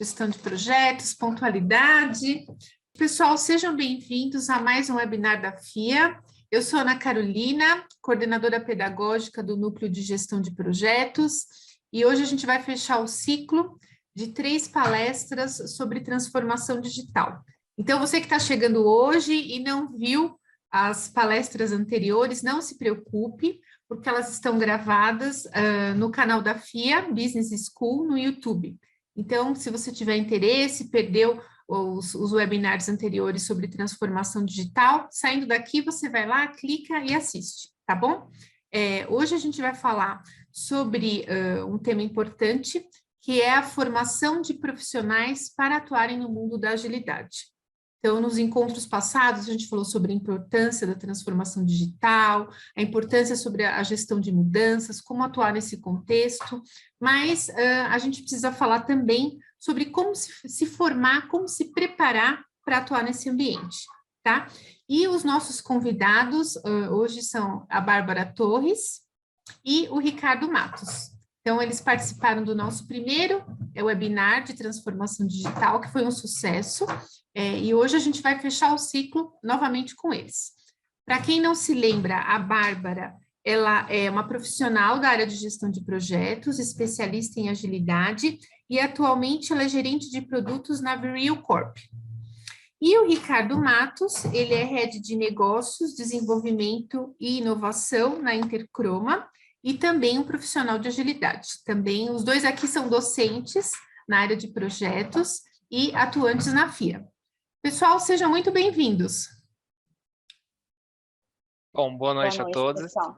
gestão de projetos, pontualidade. Pessoal, sejam bem-vindos a mais um webinar da FIA. Eu sou Ana Carolina, coordenadora pedagógica do Núcleo de Gestão de Projetos, e hoje a gente vai fechar o ciclo de 3 palestras sobre transformação digital. Então, você que está chegando hoje e não viu as palestras anteriores, não se preocupe, porque elas estão gravadas no canal da FIA Business School no YouTube. Então, se você tiver interesse, perdeu os webinars anteriores sobre transformação digital, saindo daqui, você vai lá, clica e assiste, tá bom? Hoje a gente vai falar sobre um tema importante, que é a formação de profissionais para atuarem no mundo da agilidade. Então, nos encontros passados, a gente falou sobre a importância da transformação digital, a importância sobre a gestão de mudanças, como atuar nesse contexto, mas a gente precisa falar também sobre como se formar, como se preparar para atuar nesse ambiente, tá? E os nossos convidados hoje são a Bárbara Torres e o Ricardo Matos. Então, eles participaram do nosso primeiro webinar de transformação digital, que foi um sucesso, e hoje a gente vai fechar o ciclo novamente com eles. Para quem não se lembra, a Bárbara, ela é uma profissional da área de gestão de projetos, especialista em agilidade, e atualmente ela é gerente de produtos na Viril Corp. E o Ricardo Matos, ele é head de negócios, desenvolvimento e inovação na Intercroma, e também um profissional de agilidade. Também os dois aqui são docentes na área de projetos e atuantes na FIA. Pessoal, sejam muito bem-vindos. Bom, boa noite a todos. Pessoal.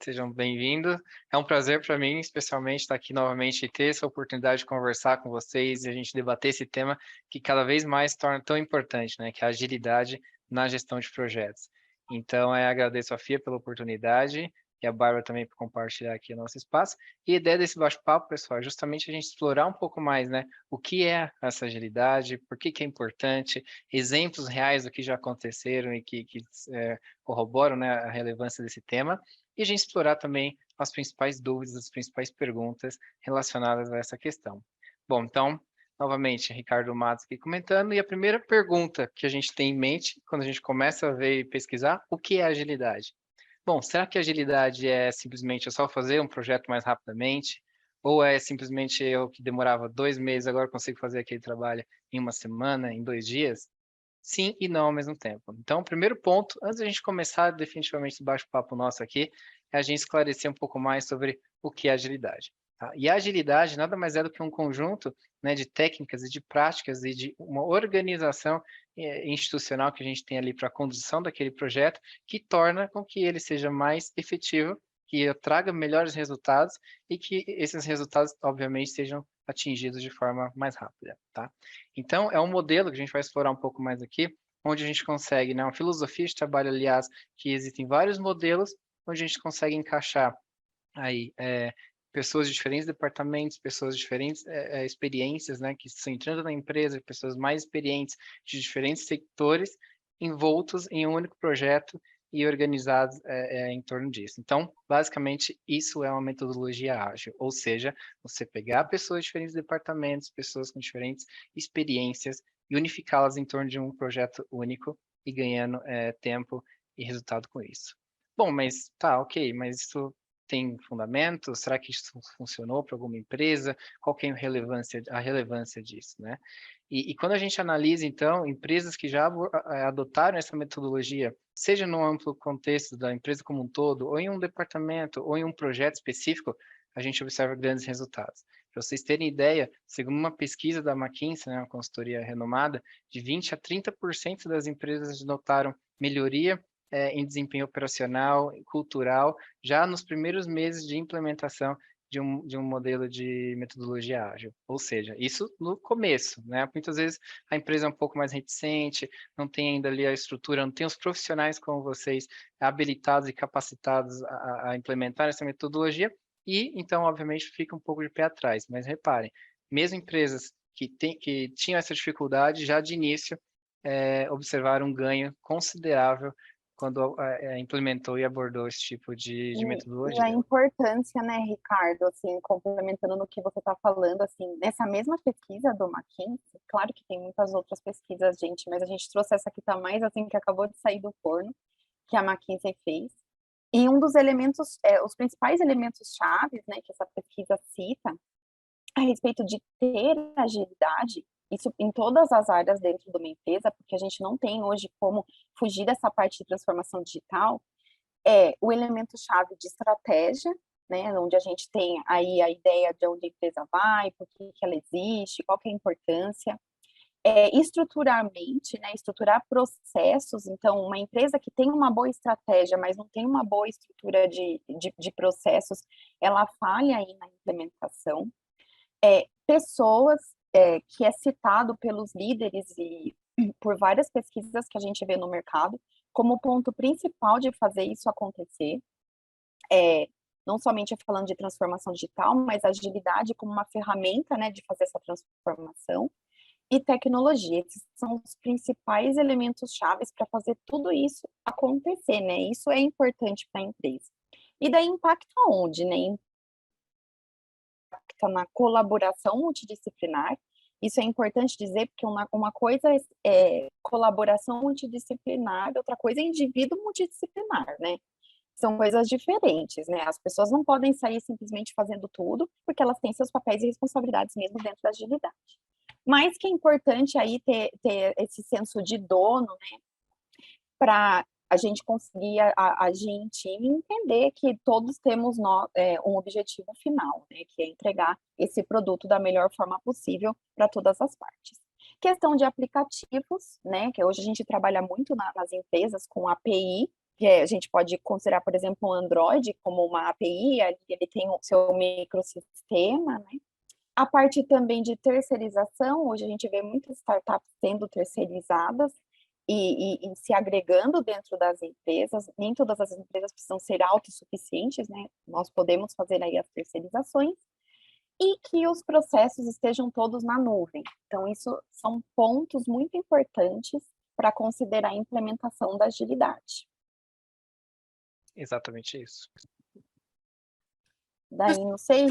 Sejam bem-vindos. É um prazer para mim, especialmente, estar aqui novamente e ter essa oportunidade de conversar com vocês e a gente debater esse tema que cada vez mais se torna tão importante, né? Que é a agilidade na gestão de projetos. Então, agradeço a FIA pela oportunidade e a Bárbara também por compartilhar aqui o nosso espaço. E a ideia desse bate-papo, pessoal, é justamente a gente explorar um pouco mais, né? O que é essa agilidade, por que é importante, exemplos reais do que já aconteceram e que corroboram, né, a relevância desse tema. E a gente explorar também as principais dúvidas, as principais perguntas relacionadas a essa questão. Bom, então, novamente, Ricardo Matos aqui comentando, e a primeira pergunta que a gente tem em mente, quando a gente começa a ver e pesquisar, o que é agilidade? Bom, será que agilidade é simplesmente só fazer um projeto mais rapidamente? Ou é simplesmente eu que demorava 2 meses, agora consigo fazer aquele trabalho em 1 semana, em 2 dias? Sim e não ao mesmo tempo. Então, o primeiro ponto, antes da gente começar definitivamente o bate-papo nosso aqui, é a gente esclarecer um pouco mais sobre o que é agilidade. Tá? E a agilidade nada mais é do que um conjunto, né, de técnicas e de práticas e de uma organização institucional que a gente tem ali para a condução daquele projeto, que torna com que ele seja mais efetivo, que traga melhores resultados e que esses resultados, obviamente, sejam atingidos de forma mais rápida, tá? Então, é um modelo que a gente vai explorar um pouco mais aqui, onde a gente consegue, né, uma filosofia de trabalho, aliás, que existem vários modelos, onde a gente consegue encaixar aí pessoas de diferentes departamentos, pessoas de diferentes experiências, né, que estão entrando na empresa, pessoas mais experientes de diferentes setores, envoltos em um único projeto e organizados em torno disso. Então, basicamente, isso é uma metodologia ágil, ou seja, você pegar pessoas de diferentes departamentos, pessoas com diferentes experiências e unificá-las em torno de um projeto único e ganhando tempo e resultado com isso. Bom, mas tá, ok, mas isso tem fundamento? Será que isso funcionou para alguma empresa? Qual que é a relevância disso, né? E quando a gente analisa, então, empresas que já adotaram essa metodologia, seja no amplo contexto da empresa como um todo, ou em um departamento, ou em um projeto específico, a gente observa grandes resultados. Para vocês terem ideia, segundo uma pesquisa da McKinsey, né, uma consultoria renomada, de 20% a 30% das empresas notaram melhoria em desempenho operacional e cultural, já nos primeiros meses de implementação de um modelo de metodologia ágil. Ou seja, isso no começo, né? Muitas vezes a empresa é um pouco mais reticente, não tem ainda ali a estrutura, não tem os profissionais como vocês habilitados e capacitados a implementar essa metodologia, e então, obviamente, fica um pouco de pé atrás. Mas reparem, mesmo empresas que tinham essa dificuldade, já de início observaram um ganho considerável quando implementou e abordou esse tipo de E metodologia. a importância, né, Ricardo, assim, complementando no que você está falando, assim, nessa mesma pesquisa do McKinsey, claro que tem muitas outras pesquisas, gente, mas a gente trouxe essa que está mais, assim, que acabou de sair do forno, que a McKinsey fez. E um dos elementos, os principais elementos chaves, né, que essa pesquisa cita, a respeito de ter agilidade, isso em todas as áreas dentro de uma empresa, porque a gente não tem hoje como fugir dessa parte de transformação digital, é o elemento-chave de estratégia, né, onde a gente tem aí a ideia de onde a empresa vai, por que ela existe, qual que é a importância, estruturalmente, né, estruturar processos. Então, uma empresa que tem uma boa estratégia, mas não tem uma boa estrutura de processos, ela falha aí na implementação. Pessoas, que é citado pelos líderes e por várias pesquisas que a gente vê no mercado, como o ponto principal de fazer isso acontecer, não somente falando de transformação digital, mas agilidade como uma ferramenta, né, de fazer essa transformação, e tecnologia. Esses são os principais elementos chaves para fazer tudo isso acontecer, né? Isso é importante para a empresa. E daí impacta onde, né? Impacta na colaboração multidisciplinar. Isso é importante dizer, porque uma coisa é colaboração multidisciplinar, outra coisa é indivíduo multidisciplinar, né? São coisas diferentes, né? As pessoas não podem sair simplesmente fazendo tudo, porque elas têm seus papéis e responsabilidades mesmo dentro da agilidade. Mas que é importante aí ter esse senso de dono, né? Para a gente conseguir agir em time e entender que todos temos um objetivo final, né? Que é entregar esse produto da melhor forma possível para todas as partes. Questão de aplicativos, né? Que hoje a gente trabalha muito nas empresas com API, que a gente pode considerar, por exemplo, o Android como uma API, ali ele tem o seu microsistema, né? A parte também de terceirização, hoje a gente vê muitas startups sendo terceirizadas e se agregando dentro das empresas. Nem todas as empresas precisam ser autossuficientes, né? Nós podemos fazer aí as terceirizações e que os processos estejam todos na nuvem. Então, isso são pontos muito importantes para considerar a implementação da agilidade. Exatamente isso. Daí, não sei,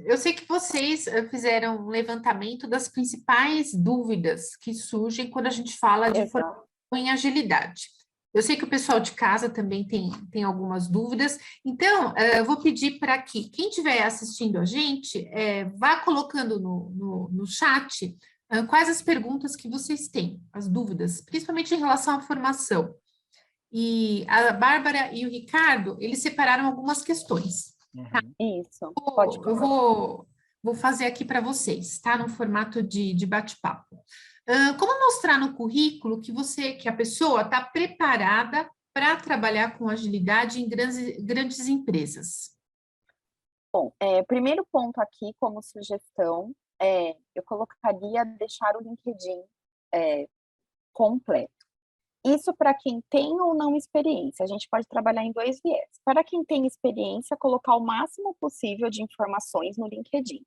eu sei que vocês fizeram um levantamento das principais dúvidas que surgem quando a gente fala de formação em agilidade. Eu sei que o pessoal de casa também tem algumas dúvidas, então eu vou pedir para que quem estiver assistindo a gente vá colocando no chat quais as perguntas que vocês têm, as dúvidas, principalmente em relação à formação. E a Bárbara e o Ricardo, eles separaram algumas questões. Tá? Isso, pode Eu vou fazer aqui para vocês, tá? No formato de bate-papo. Como mostrar no currículo que a pessoa está preparada para trabalhar com agilidade em grandes empresas? Bom, primeiro ponto aqui, como sugestão, eu colocaria deixar o LinkedIn completo. Isso para quem tem ou não experiência, a gente pode trabalhar em dois viés. Para quem tem experiência, colocar o máximo possível de informações no LinkedIn.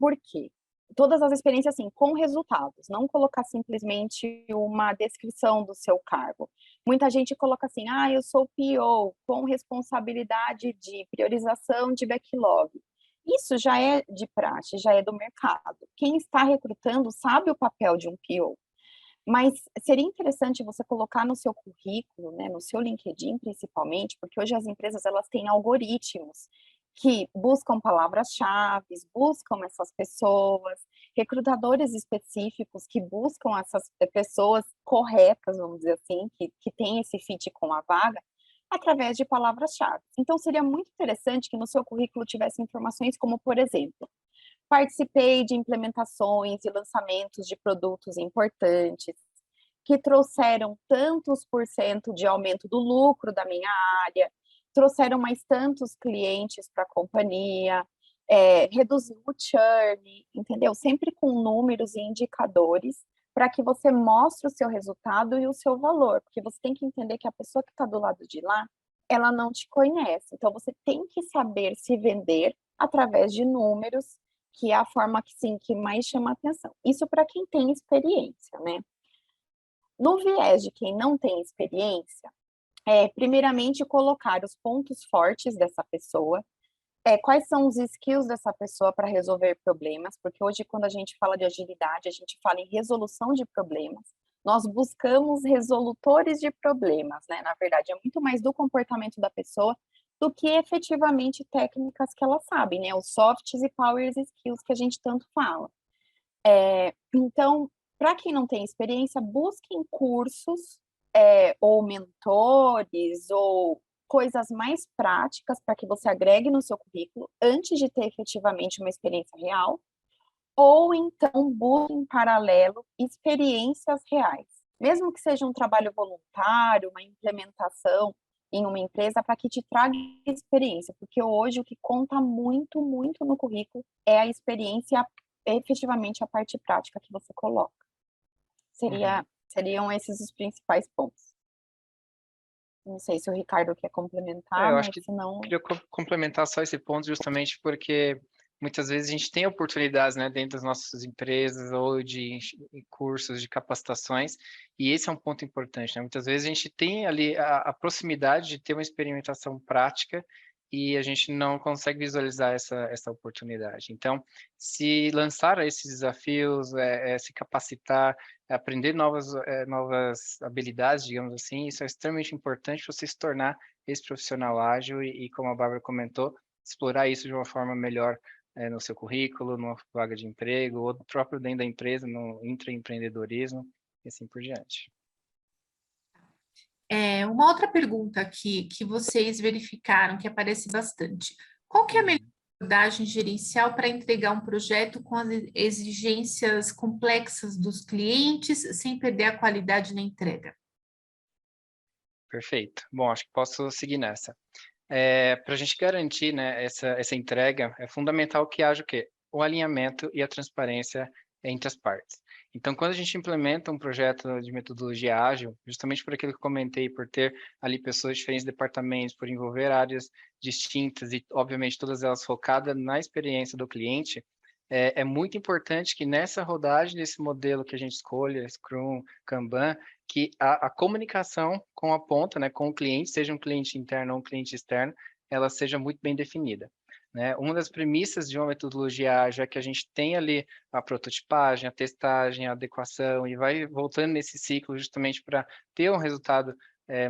Por quê? Todas as experiências, assim, com resultados, não colocar simplesmente uma descrição do seu cargo. Muita gente coloca assim, eu sou PO, com responsabilidade de priorização de backlog. Isso já é de praxe, já é do mercado. Quem está recrutando sabe o papel de um PO. Mas seria interessante você colocar no seu currículo, né, no seu LinkedIn principalmente, porque hoje as empresas elas têm algoritmos que buscam palavras-chave, buscam essas pessoas, recrutadores específicos que buscam essas pessoas corretas, vamos dizer assim, que têm esse fit com a vaga, através de palavras-chave. Então, seria muito interessante que no seu currículo tivesse informações como, por exemplo, participei de implementações e lançamentos de produtos importantes que trouxeram tantos por cento de aumento do lucro da minha área, trouxeram mais tantos clientes para a companhia, reduziu o churn, entendeu? Sempre com números e indicadores para que você mostre o seu resultado e o seu valor, porque você tem que entender que a pessoa que está do lado de lá, ela não te conhece, então você tem que saber se vender através de números, que é a forma que mais chama atenção. Isso para quem tem experiência, né? No viés de quem não tem experiência, primeiramente colocar os pontos fortes dessa pessoa, quais são os skills dessa pessoa para resolver problemas, porque hoje quando a gente fala de agilidade, a gente fala em resolução de problemas. Nós buscamos resolutores de problemas, né? Na verdade, é muito mais do comportamento da pessoa do que efetivamente técnicas que ela sabe, né? Os softs e powers skills que a gente tanto fala. Então, para quem não tem experiência, busquem cursos ou mentores ou coisas mais práticas para que você agregue no seu currículo antes de ter efetivamente uma experiência real, ou então busque em paralelo experiências reais, mesmo que seja um trabalho voluntário, uma implementação em uma empresa para que te traga experiência, porque hoje o que conta muito, muito no currículo é a experiência, efetivamente a parte prática que você coloca. Seriam esses os principais pontos. Não sei se o Ricardo quer complementar, Eu acho mas que se não... queria complementar só esse ponto justamente porque muitas vezes a gente tem oportunidades, né, dentro das nossas empresas ou de cursos de capacitações, e esse é um ponto importante, né? Muitas vezes a gente tem ali a proximidade de ter uma experimentação prática e a gente não consegue visualizar essa oportunidade. Então, se lançar esses desafios, se capacitar, aprender novas habilidades, digamos assim, isso é extremamente importante para você se tornar esse profissional ágil e, como a Bárbara comentou, explorar isso de uma forma melhor no seu currículo, numa vaga de emprego, ou próprio dentro da empresa, no intraempreendedorismo, e assim por diante. Uma outra pergunta aqui que vocês verificaram que aparece bastante. Qual que é a melhor abordagem gerencial para entregar um projeto com as exigências complexas dos clientes sem perder a qualidade na entrega? Perfeito. Bom, acho que posso seguir nessa. Para a gente garantir, né, essa entrega, é fundamental que haja o quê? O alinhamento e a transparência entre as partes. Então, quando a gente implementa um projeto de metodologia ágil, justamente por aquilo que eu comentei, por ter ali pessoas de diferentes departamentos, por envolver áreas distintas e, obviamente, todas elas focadas na experiência do cliente, é muito importante que nessa rodagem desse modelo que a gente escolha, Scrum, Kanban, que a comunicação com a ponta, né, com o cliente, seja um cliente interno ou um cliente externo, ela seja muito bem definida. Né? Uma das premissas de uma metodologia ágil é que a gente tem ali a prototipagem, a testagem, a adequação, e vai voltando nesse ciclo justamente para ter um resultado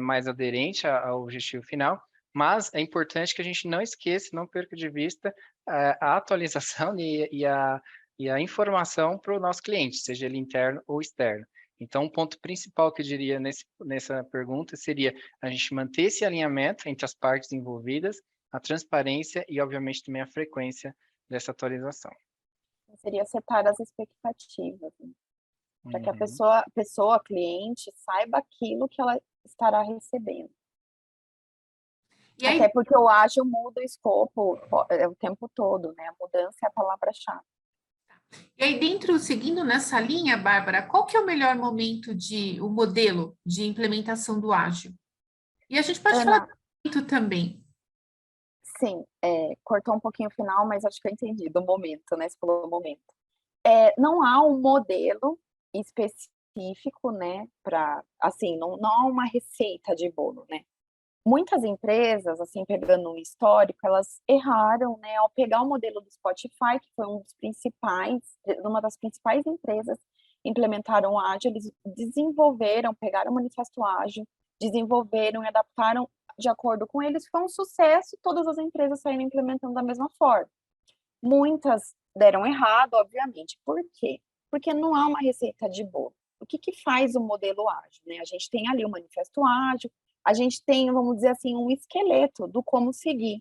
mais aderente ao objetivo final, mas é importante que a gente não esqueça, não perca de vista a atualização e a informação para o nosso cliente, seja ele interno ou externo. Então, o ponto principal que eu diria nessa pergunta seria a gente manter esse alinhamento entre as partes envolvidas, a transparência e, obviamente, também a frequência dessa atualização. Seria setar as expectativas, né? Para que a Uhum. pessoa, cliente, saiba aquilo que ela estará recebendo. E aí, Até porque o ágil muda o escopo o tempo todo, né? A mudança é a palavra-chave. dentro, seguindo nessa linha, Bárbara, qual que é o melhor momento o modelo de implementação do ágil? E a gente pode falar Ana, do momento também. sim, cortou um pouquinho o final, mas acho que eu entendi do momento, né? Você falou momento. Não há um modelo específico, né? Para, assim, não há uma receita de bolo, né? Muitas empresas, assim, pegando um histórico, elas erraram, né, ao pegar o modelo do Spotify, que foi uma das principais empresas, implementaram o ágil, eles desenvolveram, pegaram o manifesto ágil, desenvolveram e adaptaram de acordo com eles, foi um sucesso, todas as empresas saíram implementando da mesma forma. Muitas deram errado, obviamente. Por quê? Porque não há uma receita de bolo. O que faz o modelo ágil, né? A gente tem ali o manifesto ágil, a gente tem, vamos dizer assim, um esqueleto do como seguir.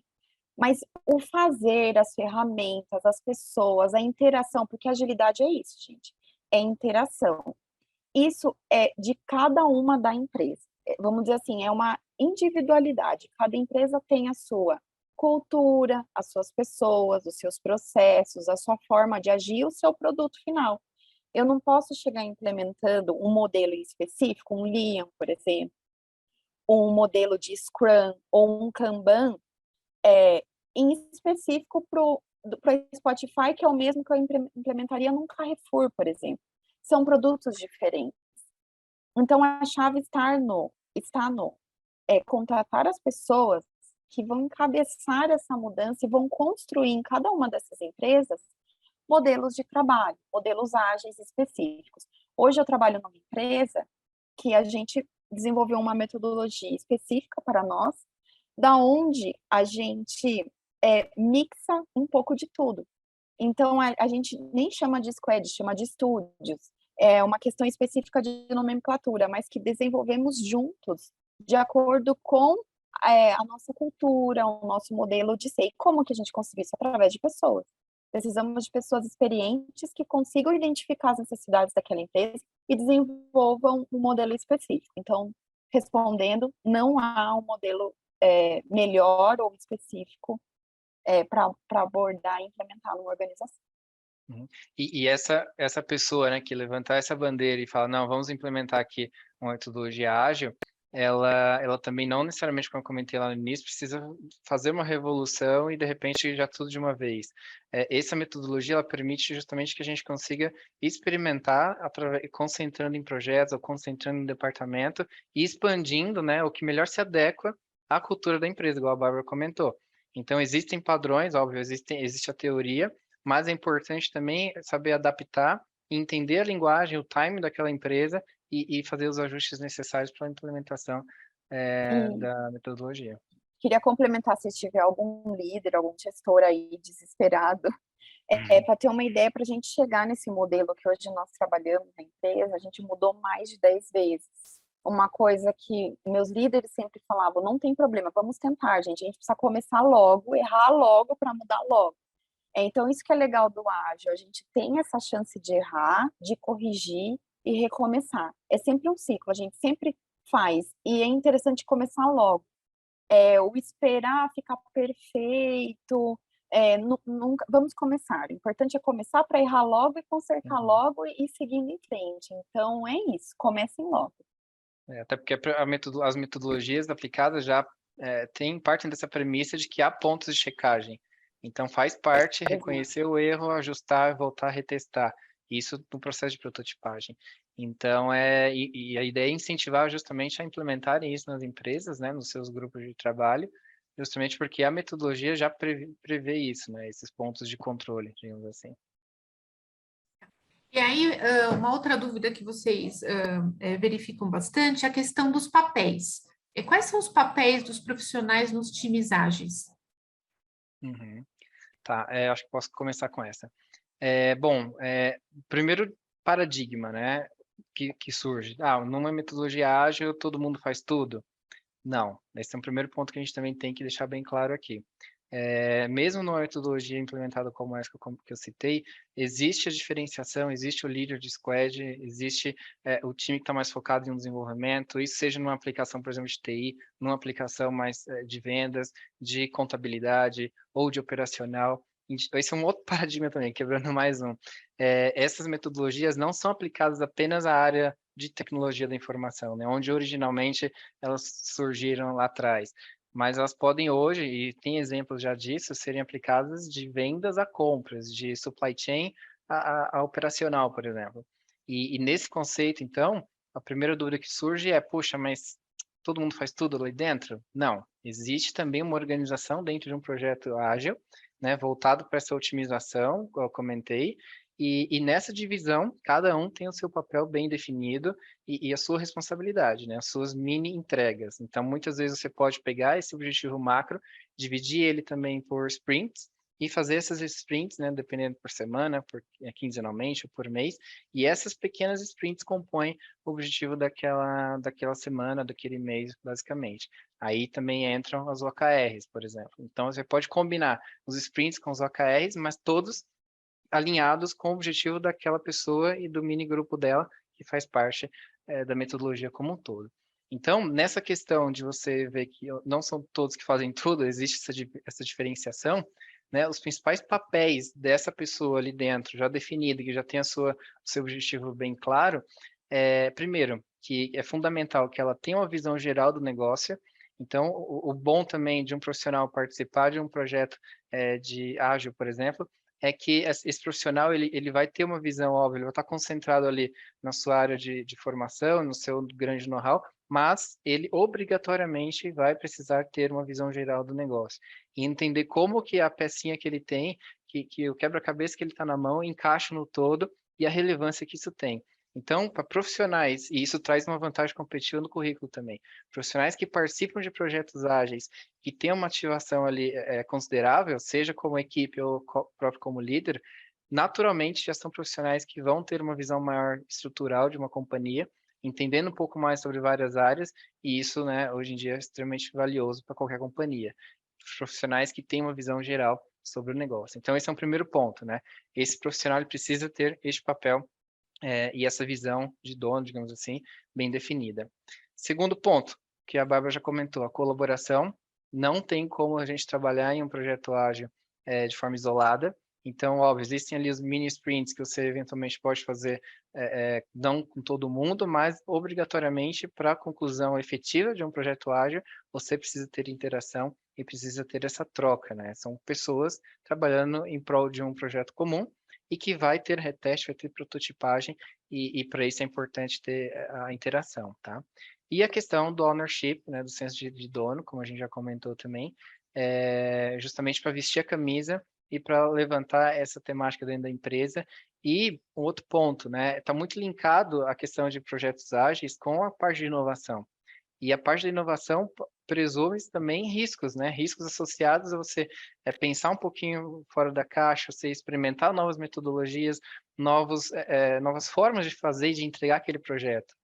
Mas o fazer, as ferramentas, as pessoas, a interação, porque a agilidade é isso, gente, é interação. Isso é de cada uma da empresa. Vamos dizer assim, é uma individualidade. Cada empresa tem a sua cultura, as suas pessoas, os seus processos, a sua forma de agir, o seu produto final. Eu não posso chegar implementando um modelo específico, um Lean, por exemplo, um modelo de Scrum ou um Kanban em específico para o Spotify, que é o mesmo que eu implementaria num Carrefour, por exemplo. São produtos diferentes. Então, a chave está no contratar as pessoas que vão encabeçar essa mudança e vão construir em cada uma dessas empresas modelos de trabalho, modelos ágeis específicos. Hoje eu trabalho numa empresa que a gente desenvolveu uma metodologia específica para nós, da onde a gente mixa um pouco de tudo. Então, a gente nem chama de squad, chama de estúdios. É uma questão específica de nomenclatura, mas que desenvolvemos juntos, de acordo com a nossa cultura, o nosso modelo de ser. E como que a gente conseguiu isso? Através de pessoas. Precisamos de pessoas experientes que consigam identificar as necessidades daquela empresa e desenvolvam um modelo específico. Então, respondendo, não há um modelo melhor ou específico para abordar e implementar numa organização. Uhum. E essa pessoa, né, que levantar essa bandeira e falar, não, vamos implementar aqui uma metodologia ágil, ela também não necessariamente, como eu comentei lá no início, precisa fazer uma revolução e de repente já tudo de uma vez. Essa metodologia ela permite justamente que a gente consiga experimentar concentrando em projetos ou concentrando em departamento e expandindo, né, o que melhor se adequa à cultura da empresa, igual a Bárbara comentou. Então existem padrões, óbvio, existe a teoria, mas é importante também saber adaptar, entender a linguagem, o time daquela empresa e fazer os ajustes necessários para a implementação da metodologia. Queria complementar se tiver algum líder, algum gestor aí desesperado, para ter uma ideia, para a gente chegar nesse modelo que hoje nós trabalhamos na empresa, a gente mudou mais de 10 vezes. Uma coisa que meus líderes sempre falavam, não tem problema, vamos tentar, gente, a gente precisa começar logo, errar logo para mudar logo. Então, isso que é legal do ágil, a gente tem essa chance de errar, de corrigir e recomeçar. É sempre um ciclo, a gente sempre faz, e é interessante começar logo. O esperar ficar perfeito, nunca, vamos começar. O importante é começar para errar logo e consertar logo e seguindo em frente. Então, é isso, comecem logo. Até porque as metodologias aplicadas já partem dessa premissa de que há pontos de checagem. Então, faz parte reconhecer o erro, ajustar, voltar a retestar. Isso no processo de prototipagem. Então, e a ideia é incentivar justamente a implementarem isso nas empresas, né, nos seus grupos de trabalho, justamente porque a metodologia já prevê isso, né, esses pontos de controle, digamos assim. E aí, uma outra dúvida que vocês verificam bastante é a questão dos papéis. Quais são os papéis dos profissionais nos times ágeis? Uhum. Tá, acho que posso começar com essa. Bom, primeiro paradigma, né, que surge. Numa metodologia ágil, todo mundo faz tudo? Não, esse é um primeiro ponto que a gente também tem que deixar bem claro aqui. Mesmo numa metodologia implementada como essa que eu citei, existe a diferenciação, existe o líder de squad, existe o time que está mais focado em um desenvolvimento, isso seja numa aplicação, por exemplo, de TI, numa aplicação mais de vendas, de contabilidade ou de operacional. Esse é um outro paradigma também, quebrando mais um. Essas metodologias não são aplicadas apenas à área de tecnologia da informação, né, onde originalmente elas surgiram lá atrás. Mas elas podem hoje, e tem exemplos já disso, serem aplicadas de vendas a compras, de supply chain a operacional, por exemplo. E nesse conceito, então, a primeira dúvida que surge é, puxa, mas todo mundo faz tudo ali dentro? Não. Existe também uma organização dentro de um projeto ágil, né, voltado para essa otimização, como eu comentei, e nessa divisão, cada um tem o seu papel bem definido e a sua responsabilidade, né? As suas mini entregas. Então, muitas vezes você pode pegar esse objetivo macro, dividir ele também por sprints e fazer essas sprints, né? Dependendo por semana, quinzenalmente ou por mês. E essas pequenas sprints compõem o objetivo daquela semana, daquele mês, basicamente. Aí também entram as OKRs, por exemplo. Então, você pode combinar os sprints com os OKRs, mas todos alinhados com o objetivo daquela pessoa e do mini grupo dela, que faz parte da metodologia como um todo. Então, nessa questão de você ver que não são todos que fazem tudo, existe essa diferenciação, né? Os principais papéis dessa pessoa ali dentro, já definida, que já tem o seu objetivo bem claro, primeiro, que é fundamental que ela tenha uma visão geral do negócio. Então, o bom também de um profissional participar de um projeto de ágil, por exemplo, é que esse profissional ele vai ter uma visão óbvia, ele vai estar concentrado ali na sua área de formação, no seu grande know-how, mas ele obrigatoriamente vai precisar ter uma visão geral do negócio e entender como que a pecinha que ele tem, que o quebra-cabeça que ele está na mão encaixa no todo e a relevância que isso tem. Então, para profissionais, e isso traz uma vantagem competitiva no currículo também, profissionais que participam de projetos ágeis, que têm uma ativação ali considerável, seja como equipe ou próprio como líder, naturalmente já são profissionais que vão ter uma visão maior estrutural de uma companhia, entendendo um pouco mais sobre várias áreas, e isso, né, hoje em dia é extremamente valioso para qualquer companhia. Profissionais que têm uma visão geral sobre o negócio. Então, esse é um primeiro ponto, né? Esse profissional ele precisa ter este papel e essa visão de dono, digamos assim, bem definida. Segundo ponto, que a Bárbara já comentou, a colaboração. Não tem como a gente trabalhar em um projeto ágil de forma isolada. Então, óbvio, existem ali os mini sprints que você eventualmente pode fazer, não com todo mundo, mas obrigatoriamente para a conclusão efetiva de um projeto ágil, você precisa ter interação e precisa ter essa troca, né? São pessoas trabalhando em prol de um projeto comum e que vai ter reteste, vai ter prototipagem, e para isso é importante ter a interação, tá? E a questão do ownership, né, do senso de dono, como a gente já comentou também, justamente para vestir a camisa e para levantar essa temática dentro da empresa. E um outro ponto, né, está muito linkado a questão de projetos ágeis com a parte de inovação. E a parte da inovação presume também riscos, né? Riscos associados a você pensar um pouquinho fora da caixa, você experimentar novas metodologias, novas formas de fazer e de entregar aquele projeto.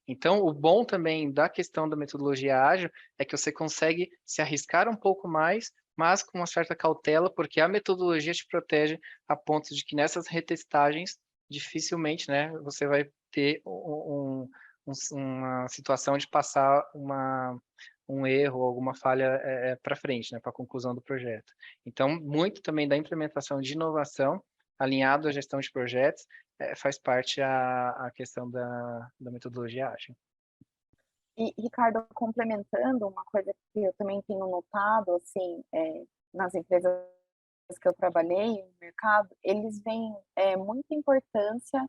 Então, o bom também da questão da metodologia ágil é que você consegue se arriscar um pouco mais, mas com uma certa cautela, porque a metodologia te protege a ponto de que nessas retestagens, dificilmente, né, você vai ter uma situação de passar um erro ou alguma falha para frente, né, para a conclusão do projeto. Então, muito também da implementação de inovação, alinhado à gestão de projetos, faz parte a questão da metodologia ágil. E, Ricardo, complementando uma coisa que eu também tenho notado, assim, nas empresas que eu trabalhei no mercado, eles veem muita importância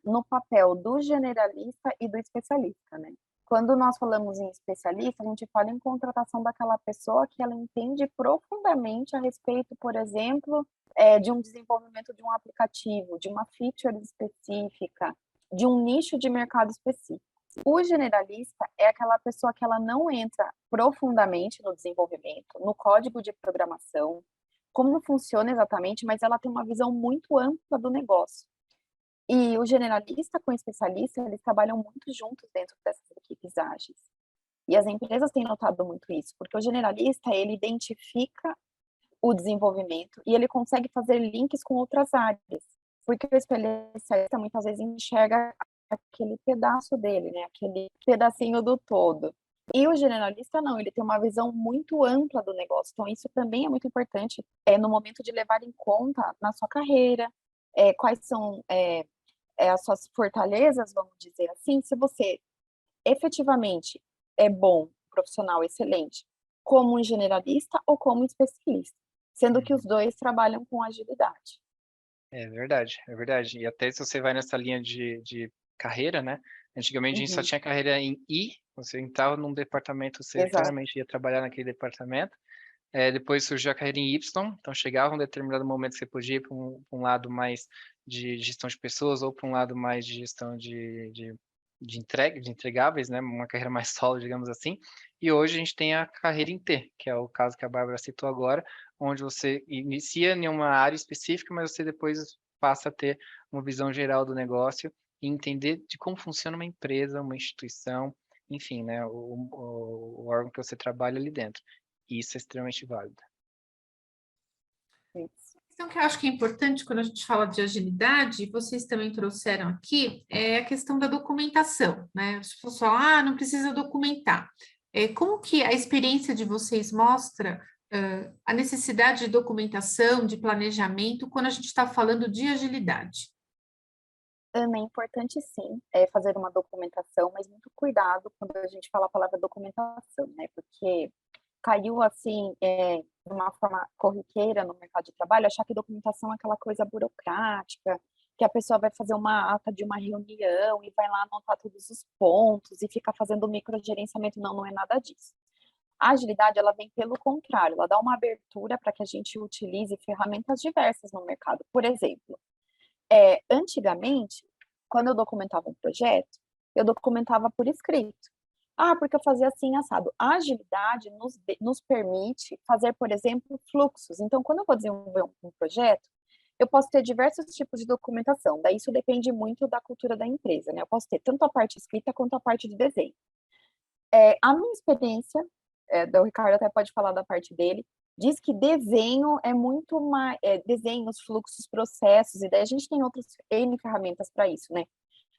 no papel do generalista e do especialista, né? Quando nós falamos em especialista, a gente fala em contratação daquela pessoa que ela entende profundamente a respeito, por exemplo, de um desenvolvimento de um aplicativo, de uma feature específica, de um nicho de mercado específico. O generalista é aquela pessoa que ela não entra profundamente no desenvolvimento, no código de programação, como funciona exatamente, mas ela tem uma visão muito ampla do negócio. E o generalista com o especialista, eles trabalham muito juntos dentro dessas equipes ágeis. E as empresas têm notado muito isso, porque o generalista, ele identifica o desenvolvimento e ele consegue fazer links com outras áreas, porque o especialista muitas vezes enxerga aquele pedaço dele, né? Aquele pedacinho do todo. E o generalista não, ele tem uma visão muito ampla do negócio. Então, isso também é muito importante no momento de levar em conta na sua carreira, quais são as suas fortalezas, vamos dizer assim. Se você efetivamente é bom, profissional excelente, como um generalista ou como um especialista, sendo que os dois trabalham com agilidade. É verdade, é verdade. E até se você vai nessa linha de carreira, né? Antigamente a gente só tinha carreira em I, você entrava num departamento, você claramente ia trabalhar naquele departamento. Depois surgiu a carreira em Y, então chegava um determinado momento que você podia ir para um lado mais de gestão de pessoas ou para um lado mais de gestão de entregáveis, né? Uma carreira mais sólida, digamos assim. E hoje a gente tem a carreira em T, que é o caso que a Bárbara citou agora, onde você inicia em uma área específica, mas você depois passa a ter uma visão geral do negócio e entender de como funciona uma empresa, uma instituição, enfim, né? O órgão que você trabalha ali dentro. E isso é extremamente válido. Então, que eu acho que é importante quando a gente fala de agilidade, vocês também trouxeram aqui, é a questão da documentação, né? As pessoas falam, não precisa documentar. Como que a experiência de vocês mostra a necessidade de documentação, de planejamento, quando a gente está falando de agilidade? Ana, é importante sim fazer uma documentação, mas muito cuidado quando a gente fala a palavra documentação, né? Porque caiu assim uma forma corriqueira no mercado de trabalho, achar que documentação é aquela coisa burocrática, que a pessoa vai fazer uma ata de uma reunião e vai lá anotar todos os pontos e fica fazendo microgerenciamento. Não, não é nada disso. A agilidade, ela vem pelo contrário, ela dá uma abertura para que a gente utilize ferramentas diversas no mercado. Por exemplo, antigamente, quando eu documentava um projeto, eu documentava por escrito. Ah, porque eu fazia assim, assado. A agilidade nos permite fazer, por exemplo, fluxos. Então, quando eu vou desenvolver um projeto, eu posso ter diversos tipos de documentação. Daí isso depende muito da cultura da empresa, né? Eu posso ter tanto a parte escrita quanto a parte de desenho. A minha experiência, o Ricardo até pode falar da parte dele, diz que desenho é muito mais, desenhos, fluxos, processos, e daí a gente tem outras N ferramentas para isso, né?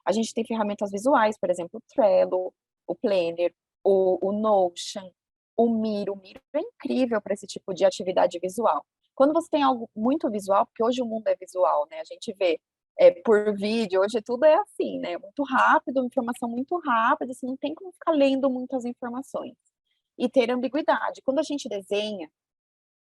A gente tem ferramentas visuais, por exemplo, o Trello, o Planner, o Notion, o Miro. O Miro é incrível para esse tipo de atividade visual. Quando você tem algo muito visual, porque hoje o mundo é visual, né? A gente vê por vídeo, hoje tudo é assim, né? Muito rápido, informação muito rápida, assim, não tem como ficar lendo muitas informações. E ter ambiguidade. Quando a gente desenha,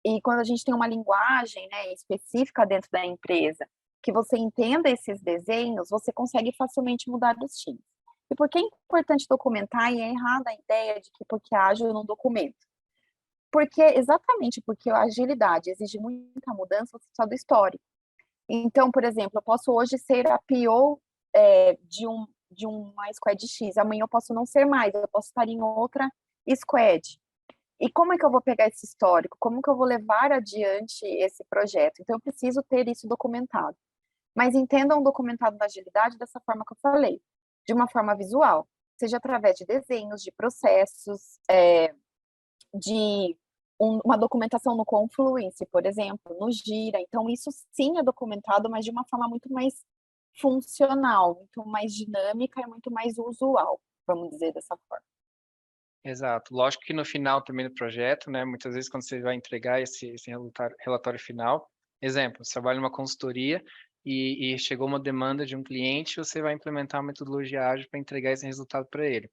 e quando a gente tem uma linguagem, né, específica dentro da empresa, que você entenda esses desenhos, você consegue facilmente mudar os times. E por que é importante documentar e é errada a ideia de que porque ágil eu não documento? Exatamente porque a agilidade exige muita mudança, você precisa do histórico. Então, por exemplo, eu posso hoje ser a PO de uma squad X, amanhã eu posso não ser mais, eu posso estar em outra squad. E como é que eu vou pegar esse histórico? Como que eu vou levar adiante esse projeto? Então, eu preciso ter isso documentado. Mas entendam o documentado da agilidade dessa forma que eu falei, de uma forma visual, seja através de desenhos, de processos, de uma documentação no Confluence, por exemplo, no Gira. Então, isso sim é documentado, mas de uma forma muito mais funcional, muito mais dinâmica e muito mais usual, vamos dizer dessa forma. Exato. Lógico que no final também do projeto, né, muitas vezes quando você vai entregar esse relatório final, exemplo, você trabalha numa consultoria e chegou uma demanda de um cliente, você vai implementar uma metodologia ágil para entregar esse resultado para ele.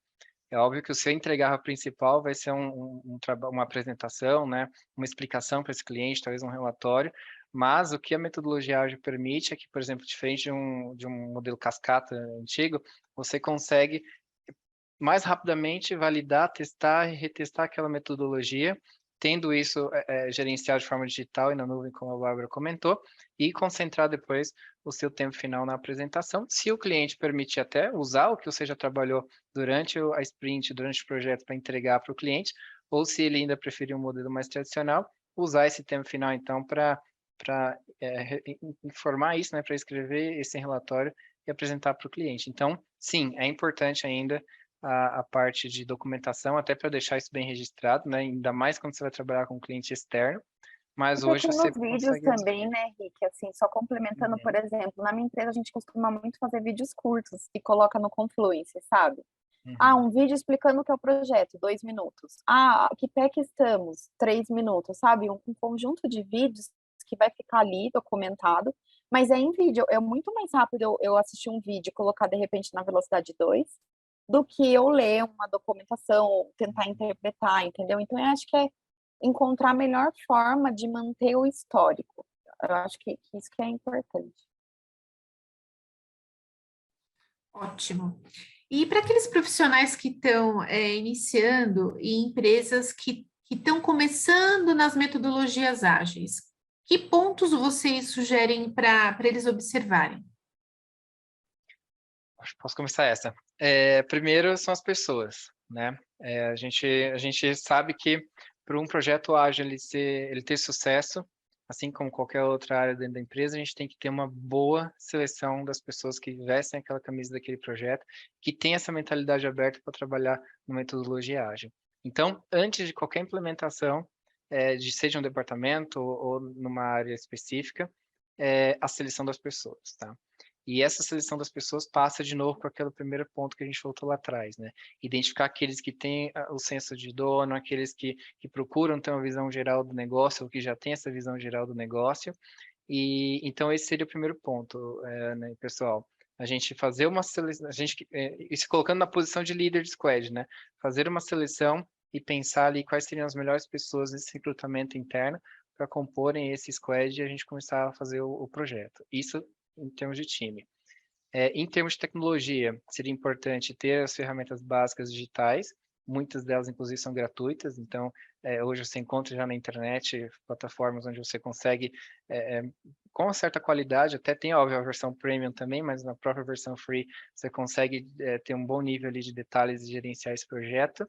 É óbvio que o seu entregável principal vai ser uma apresentação, né, uma explicação para esse cliente, talvez um relatório, mas o que a metodologia ágil permite é que, por exemplo, diferente de um modelo cascata antigo, você consegue mais rapidamente validar, testar e retestar aquela metodologia, tendo isso gerenciado de forma digital e na nuvem, como a Bárbara comentou, e concentrar depois o seu tempo final na apresentação. Se o cliente permitir até usar o que você já trabalhou durante a sprint, durante o projeto para entregar para o cliente, ou se ele ainda preferir um modelo mais tradicional, usar esse tempo final, então, para informar isso, né, para escrever esse relatório e apresentar para o cliente. Então, sim, é importante ainda a parte de documentação, até para deixar isso bem registrado, né? Ainda mais quando você vai trabalhar com um cliente externo, mas Porque hoje tem você nos vídeos consegue... também, né, Rick? Assim, só complementando, por exemplo, na minha empresa a gente costuma muito fazer vídeos curtos e coloca no Confluence, sabe? Ah, um vídeo explicando o que é o projeto, 2 minutos. Ah, que pé que estamos? 3 minutos, sabe? Um conjunto de vídeos que vai ficar ali documentado, mas é em vídeo. É muito mais rápido eu assistir um vídeo e colocar de repente na velocidade 2 do que eu ler uma documentação, tentar interpretar, entendeu? Então, eu acho que é encontrar a melhor forma de manter o histórico. Eu acho que isso que é importante. Ótimo. E para aqueles profissionais que estão iniciando em empresas que estão começando nas metodologias ágeis, que pontos vocês sugerem para eles observarem? Acho que posso começar essa. Primeiro são as pessoas, né? A gente sabe que para um projeto ágil ele ter sucesso, assim como qualquer outra área dentro da empresa, a gente tem que ter uma boa seleção das pessoas que vestem aquela camisa daquele projeto, que tem essa mentalidade aberta para trabalhar numa metodologia ágil. Então, antes de qualquer implementação, seja um departamento ou numa área específica, a seleção das pessoas, tá? E essa seleção das pessoas passa de novo com aquele primeiro ponto que a gente voltou lá atrás, né? Identificar aqueles que têm o senso de dono, aqueles que procuram ter uma visão geral do negócio, ou que já têm essa visão geral do negócio. E então esse seria o primeiro ponto, né, pessoal? A gente fazer uma seleção, e se colocando na posição de líder de squad, né? Fazer uma seleção e pensar ali quais seriam as melhores pessoas nesse recrutamento interno para comporem esse squad e a gente começar a fazer o projeto. Isso em termos de time. Em termos de tecnologia, seria importante ter as ferramentas básicas digitais, muitas delas, inclusive, são gratuitas, então, hoje você encontra já na internet plataformas onde você consegue, com uma certa qualidade, até tem, óbvio, a versão premium também, mas na própria versão free, você consegue ter um bom nível ali de detalhes e gerenciar esse projeto.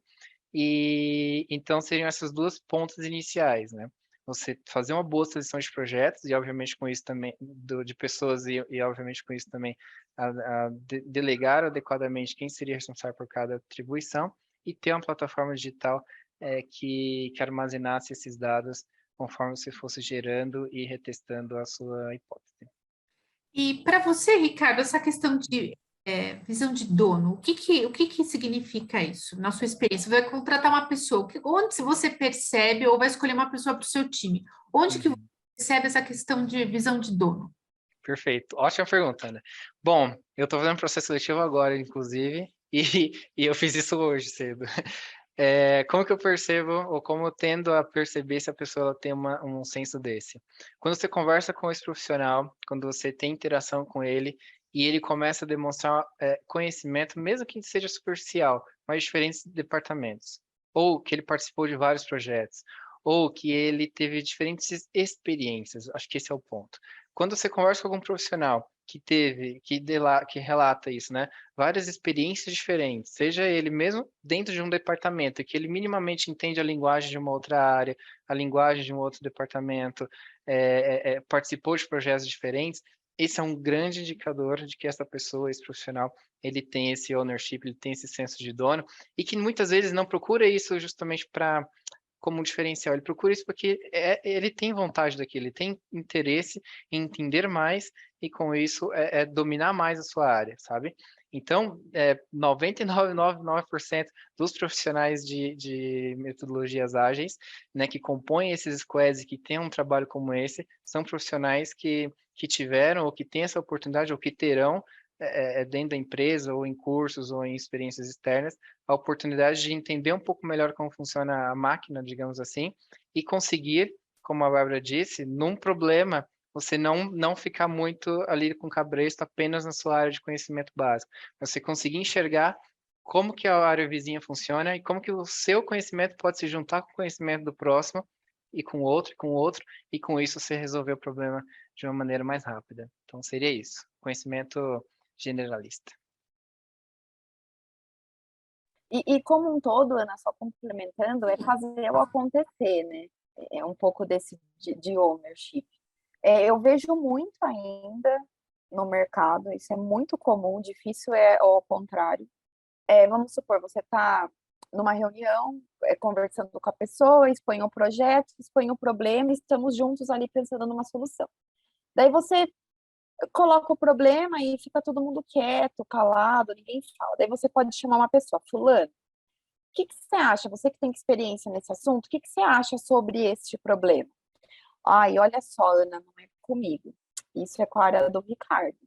E então seriam essas duas pontas iniciais, né? Você fazer uma boa seleção de projetos e, obviamente, com isso também, de pessoas e, obviamente, com isso também, delegar adequadamente quem seria responsável por cada atribuição e ter uma plataforma digital que armazenasse esses dados conforme você fosse gerando e retestando a sua hipótese. E para você, Ricardo, essa questão de visão de dono, o que significa isso na sua experiência? Você vai contratar uma pessoa, onde você percebe ou vai escolher uma pessoa para o seu time? Onde que você percebe essa questão de visão de dono? Perfeito. Ótima pergunta, Ana. Bom, eu estou fazendo processo seletivo agora, inclusive, e eu fiz isso hoje cedo. Como que eu percebo, ou como eu tendo a perceber se a pessoa ela tem um senso desse? Quando você conversa com esse profissional, quando você tem interação com ele, e ele começa a demonstrar conhecimento, mesmo que seja superficial, mas de diferentes departamentos, ou que ele participou de vários projetos, ou que ele teve diferentes experiências, acho que esse é o ponto. Quando você conversa com algum profissional que relata isso, né? Várias experiências diferentes, seja ele mesmo dentro de um departamento, que ele minimamente entende a linguagem de uma outra área, a linguagem de um outro departamento, participou de projetos diferentes, esse é um grande indicador de que essa pessoa, esse profissional, ele tem esse ownership, ele tem esse senso de dono, e que muitas vezes não procura isso justamente como um diferencial, ele procura isso porque ele tem vontade daquilo, ele tem interesse em entender mais e com isso dominar mais a sua área, sabe? Então, 99,99% dos profissionais de metodologias ágeis, né, que compõem esses squads e que têm um trabalho como esse, são profissionais que tiveram ou que têm essa oportunidade ou que terão dentro da empresa ou em cursos ou em experiências externas, a oportunidade de entender um pouco melhor como funciona a máquina, digamos assim, e conseguir, como a Bárbara disse, num problema, você não ficar muito ali com o cabresto apenas na sua área de conhecimento básico. Você conseguir enxergar como que a área vizinha funciona e como que o seu conhecimento pode se juntar com o conhecimento do próximo e com outro, e com isso você resolver o problema de uma maneira mais rápida. Então, seria isso. Conhecimento generalista. E como um todo, Ana, só complementando, é fazer o acontecer, né? É um pouco desse de ownership. Eu vejo muito ainda no mercado, isso é muito comum, difícil é ao contrário. Vamos supor, você está numa reunião, conversando com a pessoa, expõe o projeto, expõe o problema, estamos juntos ali pensando numa solução. Daí você coloca o problema e fica todo mundo quieto, calado, ninguém fala. Daí você pode chamar uma pessoa, fulano, o que você acha? Você que tem experiência nesse assunto, o que você acha sobre este problema? Ai, olha só, Ana, não é comigo. Isso é com a área do Ricardo.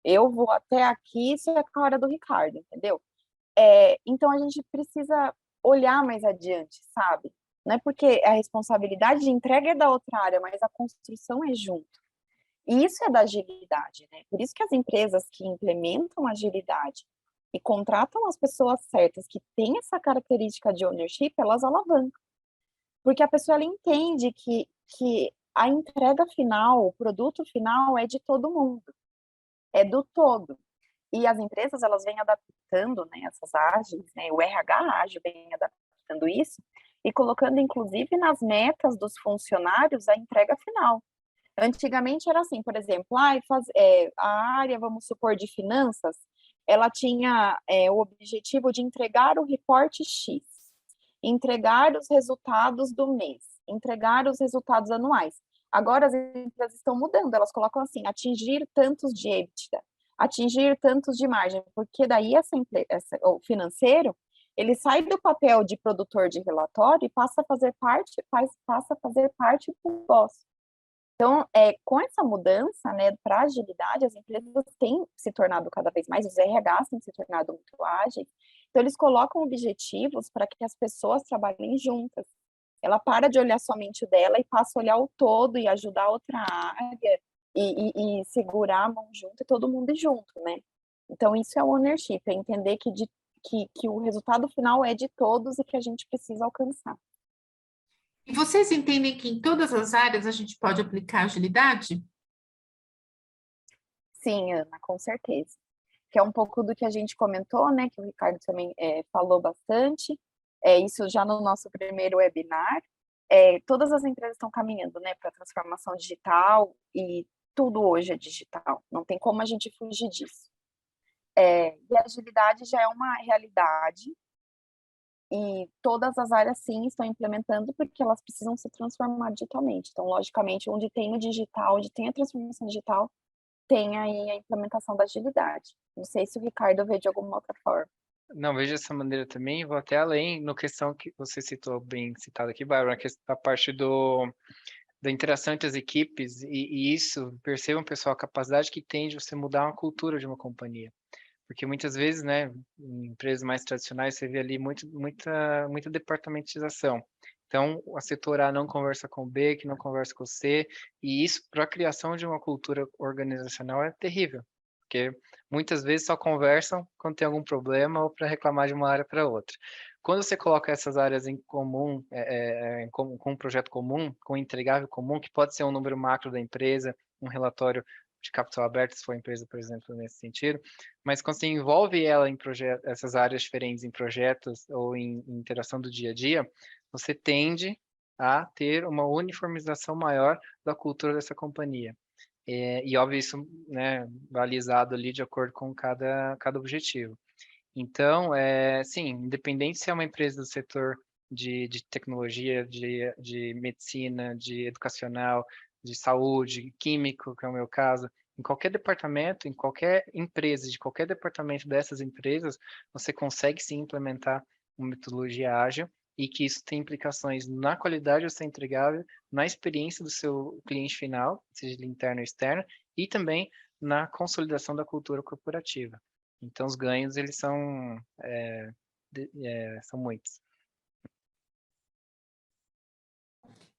Eu vou até aqui, isso é com a área do Ricardo, entendeu? Então a gente precisa olhar mais adiante, sabe? Não é porque a responsabilidade de entrega é da outra área, mas a construção é junto. E isso é da agilidade, né? Por isso que as empresas que implementam agilidade e contratam as pessoas certas que têm essa característica de ownership, elas alavancam. Porque a pessoa ela entende que a entrega final, o produto final é de todo mundo, é do todo. E as empresas, elas vêm adaptando, né, essas ágeis, né, o RH ágil vem adaptando isso e colocando, inclusive, nas metas dos funcionários a entrega final. Antigamente era assim, por exemplo, a área, vamos supor, de finanças, ela tinha o objetivo de entregar o reporte X, entregar os resultados do mês, entregar os resultados anuais. Agora as empresas estão mudando, elas colocam assim, atingir tantos de EBITDA, atingir tantos de margem, porque daí o financeiro, ele sai do papel de produtor de relatório e passa a fazer parte do negócio. Então, com essa mudança, né, para agilidade, as empresas têm se tornado cada vez mais, os RHs têm se tornado muito ágeis, Então, eles colocam objetivos para que as pessoas trabalhem juntas. Ela para de olhar somente o dela e passa a olhar o todo e ajudar a outra área e segurar a mão junto e todo mundo ir junto, né? Então, isso é o ownership, é entender que o resultado final é de todos e que a gente precisa alcançar. E vocês entendem que em todas as áreas a gente pode aplicar agilidade? Sim, Ana, com certeza. Que é um pouco do que a gente comentou, né? Que o Ricardo também falou bastante. Isso já no nosso primeiro webinar. Todas as empresas estão caminhando, né, para a transformação digital e tudo hoje é digital. Não tem como a gente fugir disso. E a agilidade já é uma realidade e todas as áreas, sim, estão implementando porque elas precisam se transformar digitalmente. Então, logicamente, onde tem o digital, onde tem a transformação digital, tem aí a implementação da agilidade. Não sei se o Ricardo vê de alguma outra forma. Não, vejo dessa maneira também, vou até além no questão que você citou, bem citado aqui, Bárbara, a parte da interação entre as equipes, e isso, percebam, pessoal, a capacidade que tem de você mudar uma cultura de uma companhia. Porque muitas vezes, né, em empresas mais tradicionais, você vê ali muita departamentização. Então, a setor A não conversa com o B, que não conversa com o C, e isso, para a criação de uma cultura organizacional, é terrível. Porque muitas vezes só conversam quando tem algum problema ou para reclamar de uma área para outra. Quando você coloca essas áreas em comum, com um projeto comum, com um entregável comum, que pode ser um número macro da empresa, um relatório de capital aberto, se for empresa, por exemplo, nesse sentido, mas quando você envolve ela em essas áreas diferentes em projetos ou em interação do dia a dia, você tende a ter uma uniformização maior da cultura dessa companhia. E óbvio, isso, né, balizado ali de acordo com cada objetivo. Então, sim, independente se é uma empresa do setor de tecnologia, de medicina, de educacional, de saúde, químico, que é o meu caso, em qualquer departamento, em qualquer empresa, de qualquer departamento dessas empresas, você consegue sim implementar uma metodologia ágil e que isso tem implicações na qualidade do seu entregável, na experiência do seu cliente final, seja ele interno ou externo, e também na consolidação da cultura corporativa. Então, os ganhos, eles são muitos.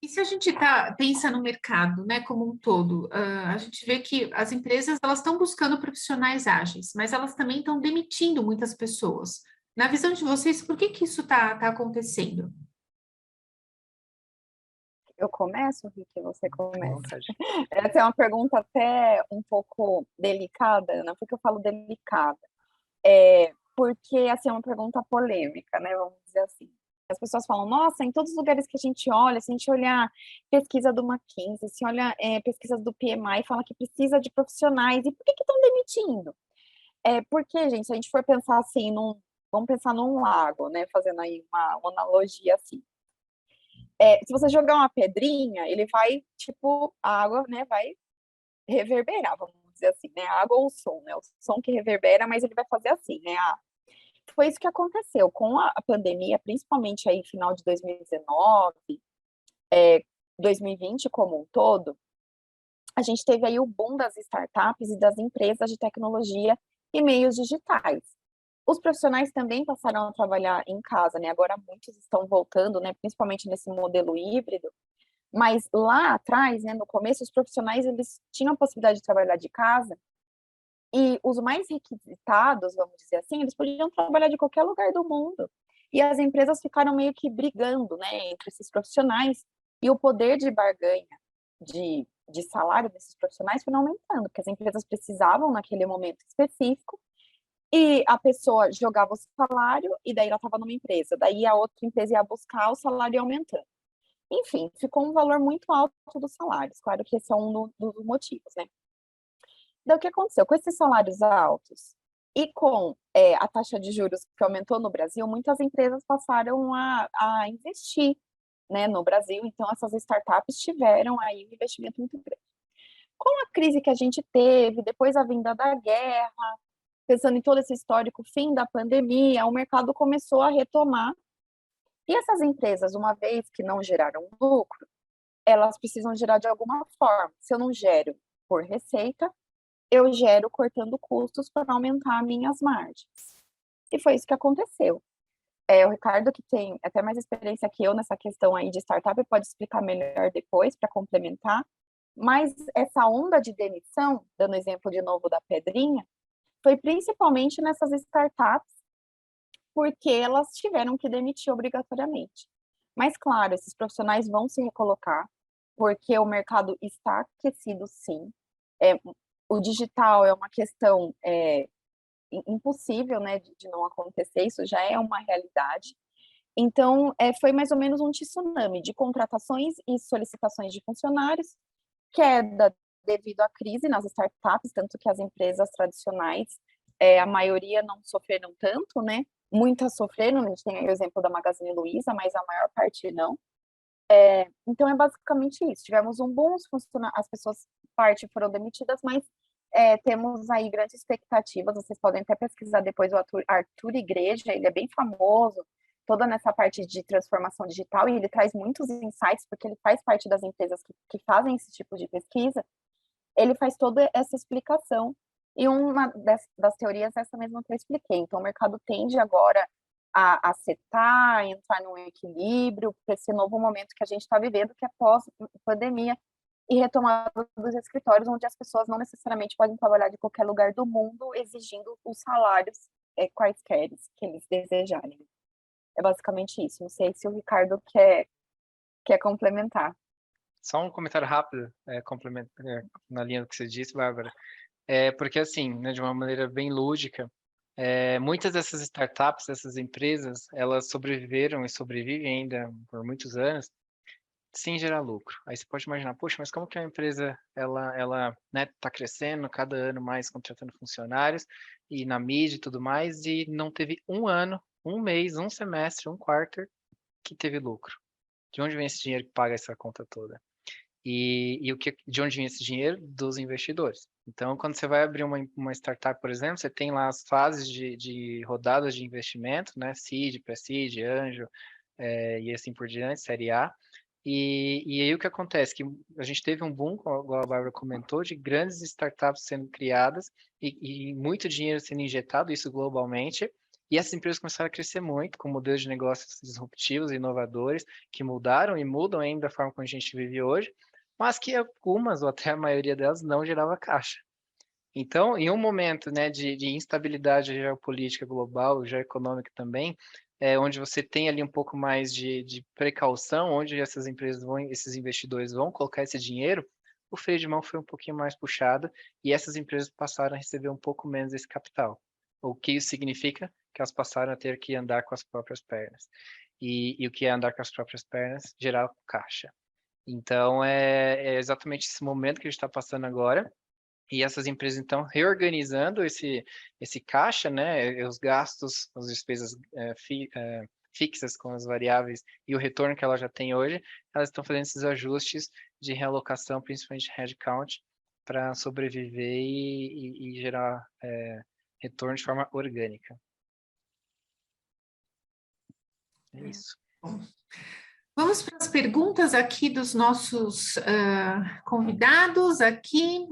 E se a gente pensa no mercado, né, como um todo, a gente vê que as empresas elas estão buscando profissionais ágeis, mas elas também estão demitindo muitas pessoas. Na visão de vocês, por que isso está acontecendo? Eu começo, Rick, você Fica à começa. vontade. Essa é uma pergunta até um pouco delicada, Ana. Por que eu falo delicada? Porque, assim, é uma pergunta polêmica, né? Vamos dizer assim. As pessoas falam, nossa, em todos os lugares que a gente olha, se a gente olhar pesquisa do McKinsey, se olha pesquisas do PMI, fala que precisa de profissionais. E por que estão demitindo? Porque, gente, se a gente for pensar assim, vamos pensar num lago, né? Fazendo aí uma analogia assim. Se você jogar uma pedrinha, ele vai, tipo, a água, né, vai reverberar, vamos dizer assim, né? A água ou o som, né? O som que reverbera, mas ele vai fazer assim, né? Foi isso que aconteceu com a pandemia, principalmente aí final de 2019, 2020 como um todo, a gente teve aí o boom das startups e das empresas de tecnologia e meios digitais. Os profissionais também passaram a trabalhar em casa, né? Agora muitos estão voltando, né? Principalmente nesse modelo híbrido. Mas lá atrás, né? No começo, os profissionais eles tinham a possibilidade de trabalhar de casa e os mais requisitados, vamos dizer assim, eles podiam trabalhar de qualquer lugar do mundo. E as empresas ficaram meio que brigando, né? Entre esses profissionais e o poder de barganha de salário desses profissionais foi aumentando, porque as empresas precisavam naquele momento específico e a pessoa jogava o salário e daí ela estava numa empresa. Daí a outra empresa ia buscar, o salário ia aumentando. Enfim, ficou um valor muito alto dos salários. Claro que esse é um dos motivos, né? Daí o que aconteceu? Com esses salários altos e com a taxa de juros que aumentou no Brasil, muitas empresas passaram a investir, né, no Brasil. Então, essas startups tiveram aí um investimento muito grande. Com a crise que a gente teve, depois a vinda da guerra, pensando em todo esse histórico, fim da pandemia, o mercado começou a retomar. E essas empresas, uma vez que não geraram lucro, elas precisam gerar de alguma forma. Se eu não gero por receita, eu gero cortando custos para aumentar minhas margens. E foi isso que aconteceu. O Ricardo, que tem até mais experiência que eu nessa questão aí de startup, pode explicar melhor depois para complementar. Mas essa onda de demissão, dando exemplo de novo da Pedrinha, foi principalmente nessas startups, porque elas tiveram que demitir obrigatoriamente. Mas, claro, esses profissionais vão se recolocar, porque o mercado está aquecido, sim. O digital é uma questão impossível, né, de não acontecer, isso já é uma realidade. Então, foi mais ou menos um tsunami de contratações e solicitações de funcionários, queda devido à crise nas startups, tanto que as empresas tradicionais, a maioria não sofreram tanto, né? Muitas sofreram, a gente tem o exemplo da Magazine Luiza, mas a maior parte não. Então, é basicamente isso. Tivemos um boom, as pessoas, parte foram demitidas, mas temos aí grandes expectativas. Vocês podem até pesquisar depois o Arthur Igreja, ele é bem famoso, toda nessa parte de transformação digital, e ele traz muitos insights, porque ele faz parte das empresas que fazem esse tipo de pesquisa. Ele faz toda essa explicação, e uma das teorias é essa mesma que eu expliquei. Então, o mercado tende agora a acertar, entrar num equilíbrio, para esse novo momento que a gente está vivendo, que é pós-pandemia, e retomada dos escritórios, onde as pessoas não necessariamente podem trabalhar de qualquer lugar do mundo, exigindo os salários quaisquer que eles desejarem. É basicamente isso. Não sei se o Ricardo quer complementar. Só um comentário rápido, na linha do que você disse, Bárbara. Porque, assim, né, de uma maneira bem lúdica, muitas dessas startups, dessas empresas, elas sobreviveram e sobrevivem ainda por muitos anos sem gerar lucro. Aí você pode imaginar, poxa, mas como que a empresa, ela, né, tá crescendo cada ano mais, contratando funcionários, e na mídia e tudo mais, e não teve um ano, um mês, um semestre, um quarter que teve lucro. De onde vem esse dinheiro que paga essa conta toda? De onde vem esse dinheiro? Dos investidores. Então, quando você vai abrir uma startup, por exemplo, você tem lá as fases de rodadas de investimento, né? Seed, pré-seed, anjo, e assim por diante, série A. E aí o que acontece? Que a gente teve um boom, como a Bárbara comentou, de grandes startups sendo criadas e muito dinheiro sendo injetado, isso globalmente. E essas empresas começaram a crescer muito, com modelos de negócios disruptivos e inovadores, que mudaram e mudam ainda a forma como a gente vive hoje, mas que algumas, ou até a maioria delas, não gerava caixa. Então, em um momento, né, de instabilidade geopolítica global, geoeconômica também, onde você tem ali um pouco mais de precaução, onde essas empresas vão, esses investidores vão colocar esse dinheiro, o freio de mão foi um pouquinho mais puxado e essas empresas passaram a receber um pouco menos desse capital. O que isso significa? Que elas passaram a ter que andar com as próprias pernas. E o que é andar com as próprias pernas? Gerar caixa. Então, é exatamente esse momento que a gente está passando agora. E essas empresas, então, reorganizando esse caixa, né, os gastos, as despesas fixas com as variáveis e o retorno que ela já tem hoje, elas estão fazendo esses ajustes de realocação, principalmente de headcount, para sobreviver e gerar retorno de forma orgânica. É isso. Bom, vamos para as perguntas aqui dos nossos convidados. Aqui,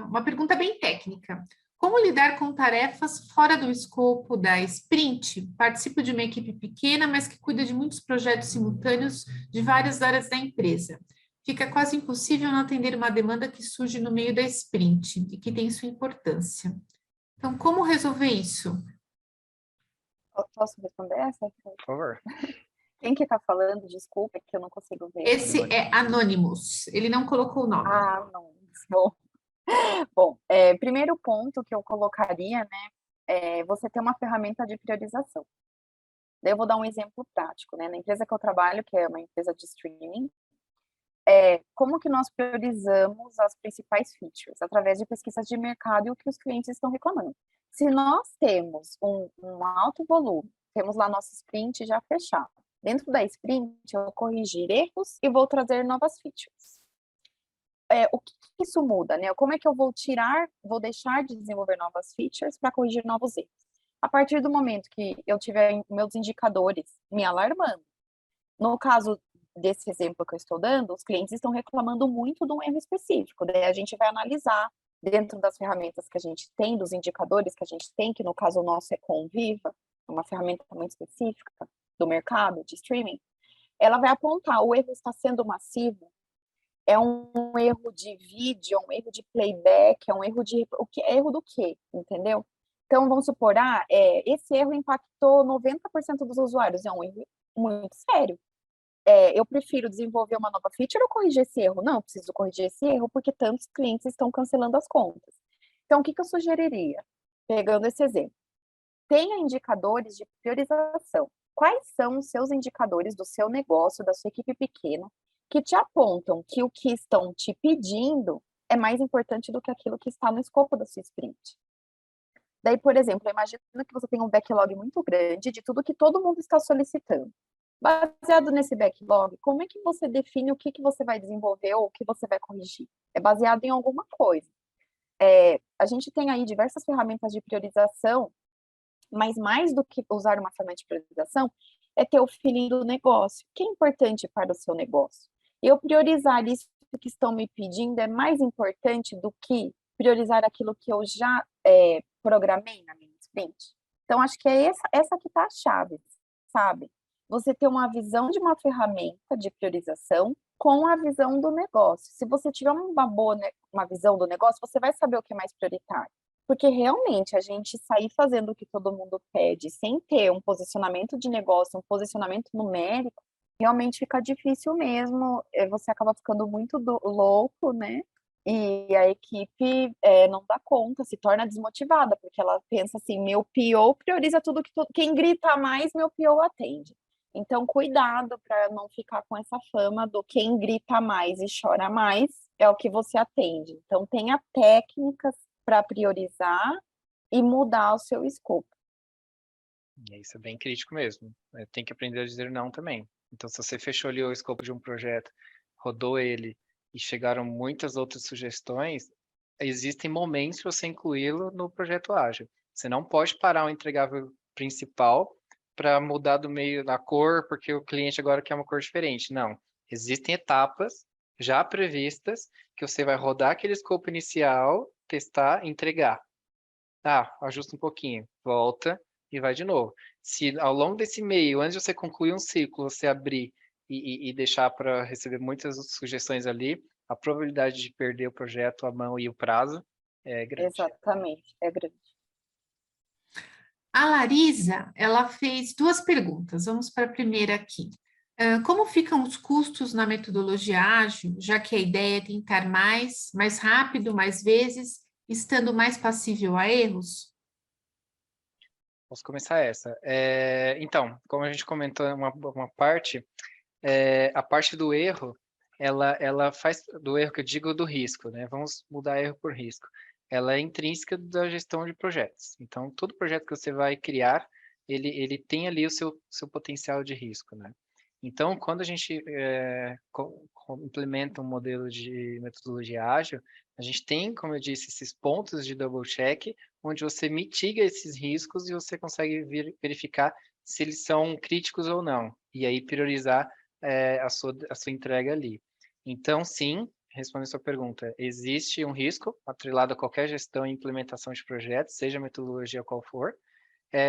uma pergunta bem técnica. Como lidar com tarefas fora do escopo da sprint? Participo de uma equipe pequena, mas que cuida de muitos projetos simultâneos de várias áreas da empresa. Fica quase impossível não atender uma demanda que surge no meio da sprint e que tem sua importância. Então, como resolver isso? Posso responder essa? Por favor. Quem que está falando? Desculpa, que eu não consigo ver. Esse é Anonymous, ele não colocou o nome. Ah, não. Bom, primeiro ponto que eu colocaria, né, é você ter uma ferramenta de priorização. Daí eu vou dar um exemplo prático, né? Na empresa que eu trabalho, que é uma empresa de streaming, como que nós priorizamos as principais features? Através de pesquisas de mercado e o que os clientes estão reclamando. Se nós temos um alto volume, temos lá nosso sprint já fechado. Dentro da sprint, eu vou corrigir erros e vou trazer novas features. O que isso muda, né? Como é que eu vou deixar de desenvolver novas features para corrigir novos erros? A partir do momento que eu tiver meus indicadores me alarmando. No caso desse exemplo que eu estou dando, os clientes estão reclamando muito de um erro específico. Daí a gente vai analisar dentro das ferramentas que a gente tem, dos indicadores que a gente tem, que no caso nosso é Conviva, uma ferramenta muito específica do mercado de streaming, ela vai apontar, o erro está sendo massivo, é um erro de vídeo, é um erro de playback, é um erro de... O que, é erro do quê? Entendeu? Então, vamos supor, esse erro impactou 90% dos usuários, é um erro muito sério. Eu prefiro desenvolver uma nova feature ou corrigir esse erro? Não, eu preciso corrigir esse erro porque tantos clientes estão cancelando as contas. Então, o que eu sugeriria? Pegando esse exemplo. Tenha indicadores de priorização. Quais são os seus indicadores do seu negócio, da sua equipe pequena, que te apontam que o que estão te pedindo é mais importante do que aquilo que está no escopo da sua sprint? Daí, por exemplo, imagina que você tem um backlog muito grande de tudo que todo mundo está solicitando. Baseado nesse backlog, como é que você define o que você vai desenvolver ou o que você vai corrigir? É baseado em alguma coisa. A gente tem aí diversas ferramentas de priorização, mas mais do que usar uma ferramenta de priorização, é ter o feeling do negócio. O que é importante para o seu negócio? Eu priorizar isso que estão me pedindo é mais importante do que priorizar aquilo que eu já programei na minha sprint. Então, acho que é essa que está a chave, sabe? Você ter uma visão de uma ferramenta de priorização com a visão do negócio. Se você tiver uma visão do negócio, você vai saber o que é mais prioritário. Porque realmente a gente sair fazendo o que todo mundo pede sem ter um posicionamento de negócio, um posicionamento numérico, realmente fica difícil mesmo. Você acaba ficando muito louco, né? E a equipe não dá conta, se torna desmotivada, porque ela pensa assim, meu PO prioriza tudo que quem grita mais, meu PO atende. Então, cuidado para não ficar com essa fama do quem grita mais e chora mais é o que você atende. Então, tenha técnicas para priorizar e mudar o seu escopo. Isso é bem crítico mesmo. Tem que aprender a dizer não também. Então, se você fechou ali o escopo de um projeto, rodou ele e chegaram muitas outras sugestões, existem momentos para você incluí-lo no projeto ágil. Você não pode parar o entregável principal para mudar do meio da cor, porque o cliente agora quer uma cor diferente. Não. Existem etapas já previstas que você vai rodar aquele escopo inicial, testar, entregar. Ajusta um pouquinho, volta e vai de novo. Se ao longo desse meio, antes de você concluir um ciclo, você abrir e deixar para receber muitas sugestões ali, a probabilidade de perder o projeto, a mão e o prazo é grande. Exatamente, é grande. A Larisa, ela fez duas perguntas. Vamos para a primeira aqui. Como ficam os custos na metodologia ágil, já que a ideia é tentar mais rápido, mais vezes, estando mais passível a erros? Posso começar essa. Então, como a gente comentou uma parte, a parte do erro, ela faz do erro que eu digo do risco, né? Vamos mudar erro por risco. Ela é intrínseca da gestão de projetos. Então, todo projeto que você vai criar, ele tem ali o seu potencial de risco, né? Então, quando a gente implementa um modelo de metodologia ágil, a gente tem, como eu disse, esses pontos de double check, onde você mitiga esses riscos e você consegue verificar se eles são críticos ou não, e aí priorizar a sua entrega ali. Então, sim, respondendo a sua pergunta, existe um risco atrelado a qualquer gestão e implementação de projetos, seja a metodologia qual for,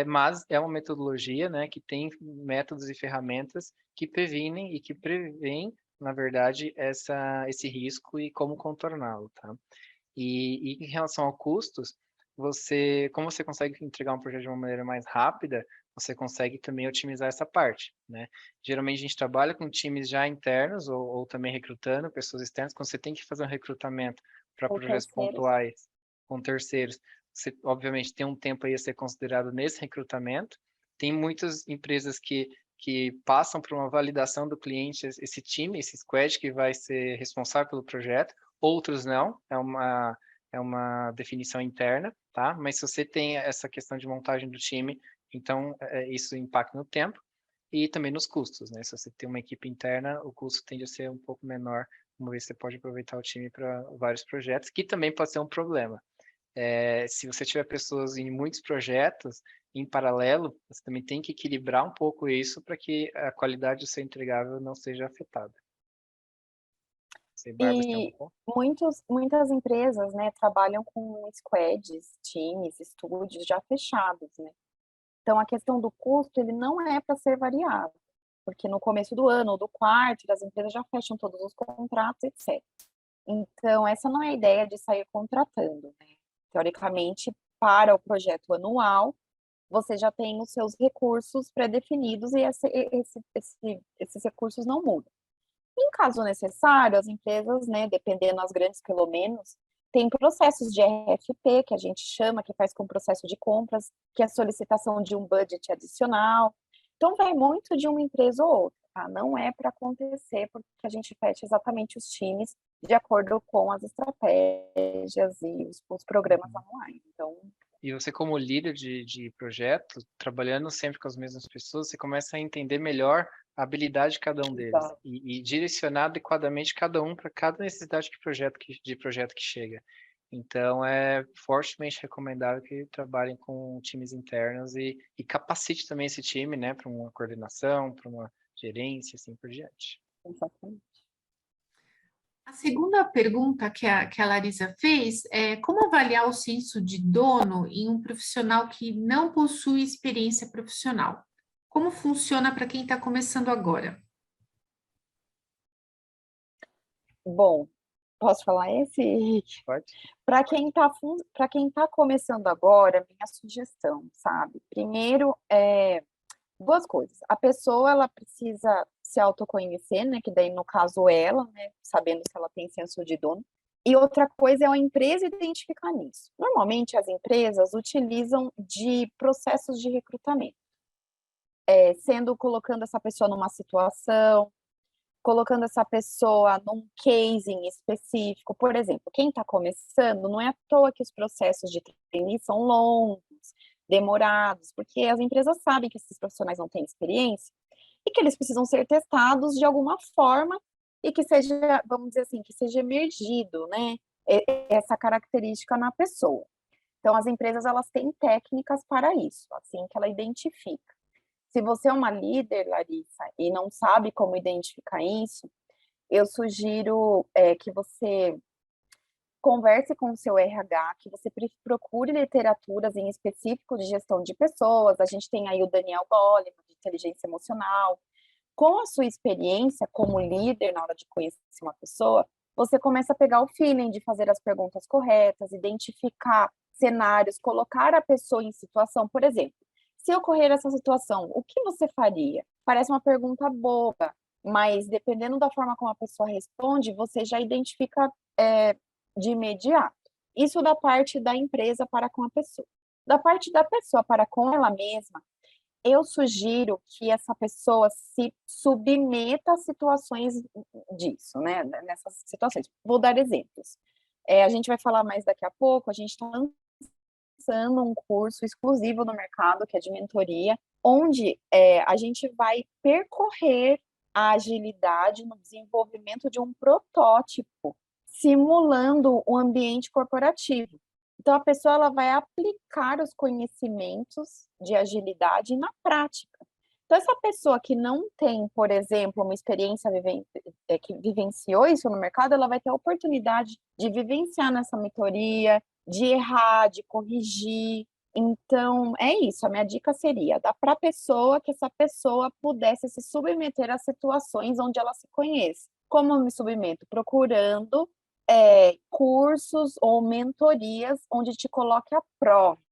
mas é uma metodologia, né, que tem métodos e ferramentas que previnem e que prevêem, na verdade, esse risco e como contorná-lo, tá? E em relação a custos, como você consegue entregar um projeto de uma maneira mais rápida, você consegue também otimizar essa parte, né? Geralmente a gente trabalha com times já internos ou também recrutando pessoas externas. Quando você tem que fazer um recrutamento para Ou projetos terceiros. pontuais com terceiros, você obviamente tem um tempo aí a ser considerado nesse recrutamento. Tem muitas empresas que passam por uma validação do cliente, esse time, esse squad que vai ser responsável pelo projeto, outros não, é uma definição interna, tá? Mas se você tem essa questão de montagem do time, então isso impacta no tempo e também nos custos, né? Se você tem uma equipe interna, o custo tende a ser um pouco menor, uma vez que você pode aproveitar o time para vários projetos, que também pode ser um problema. Se você tiver pessoas em muitos projetos em paralelo, você também tem que equilibrar um pouco isso para que a qualidade do seu entregável não seja afetada. Você, Bárbara, você tem algum E ponto? muitas empresas, né, trabalham com squads, times, estúdios já fechados, né? Então, a questão do custo, ele não é para ser variável, porque no começo do ano ou do quarto, as empresas já fecham todos os contratos, etc. Então, essa não é a ideia de sair contratando, né? Teoricamente, para o projeto anual, você já tem os seus recursos pré-definidos e esses recursos não mudam. Em caso necessário, as empresas, né, dependendo das grandes pelo menos, tem processos de RFP, que a gente chama, que faz com o processo de compras, que é a solicitação de um budget adicional. Então, vai muito de uma empresa ou outra, tá? Não é para acontecer, porque a gente fecha exatamente os times de acordo com as estratégias e os programas Uhum. anuais. Então, E você, como líder de projeto, trabalhando sempre com as mesmas pessoas, você começa a entender melhor a habilidade de cada um deles exato, e direcionar adequadamente cada um para cada necessidade de projeto que chega. Então, é fortemente recomendável que trabalhem com times internos e capacite também esse time, né, para uma coordenação, para uma gerência, assim por diante. exatamente. A segunda pergunta que a Larissa fez é como avaliar o senso de dono em um profissional que não possui experiência profissional? Como funciona para quem está começando agora? Bom, posso falar esse, Henrique? Pode? Para quem tá começando agora, minha sugestão, sabe? Primeiro, duas coisas. A pessoa, ela precisa se autoconhecer, né? Que daí, no caso, ela, né? Sabendo se ela tem senso de dono. E outra coisa é a empresa identificar nisso. Normalmente, as empresas utilizam de processos de recrutamento, sendo colocando essa pessoa numa situação, colocando essa pessoa num case em específico. Por exemplo, quem está começando, não é à toa que os processos de trainee são longos, demorados, porque as empresas sabem que esses profissionais não têm experiência e que eles precisam ser testados de alguma forma e que seja, vamos dizer assim, que seja emergido, né, essa característica na pessoa. Então, as empresas, elas têm técnicas para isso, assim que ela identifica. Se você é uma líder, Larissa, e não sabe como identificar isso, eu sugiro que você converse com o seu RH, que você procure literaturas em específico de gestão de pessoas. A gente tem aí o Daniel Goleman, de inteligência emocional. Com a sua experiência como líder na hora de conhecer uma pessoa, você começa a pegar o feeling de fazer as perguntas corretas, identificar cenários, colocar a pessoa em situação. Por exemplo, se ocorrer essa situação, o que você faria? Parece uma pergunta boba, mas dependendo da forma como a pessoa responde, você já identifica de imediato. Isso da parte da empresa para com a pessoa. Da parte da pessoa para com ela mesma, eu sugiro que essa pessoa se submeta a situações disso, né? Nessas situações. Vou dar exemplos. A gente vai falar mais daqui a pouco, a gente está lançando um curso exclusivo no mercado, que é de mentoria, onde a gente vai percorrer a agilidade no desenvolvimento de um protótipo, simulando o ambiente corporativo. Então, a pessoa ela vai aplicar os conhecimentos de agilidade na prática. Então, essa pessoa que não tem, por exemplo, uma experiência que vivenciou isso no mercado, ela vai ter a oportunidade de vivenciar nessa mentoria, de errar, de corrigir. Então, é isso. A minha dica seria dar para a pessoa que essa pessoa pudesse se submeter a situações onde ela se conhece. Como eu me submeto? Procurando cursos ou mentorias onde te coloque à prova,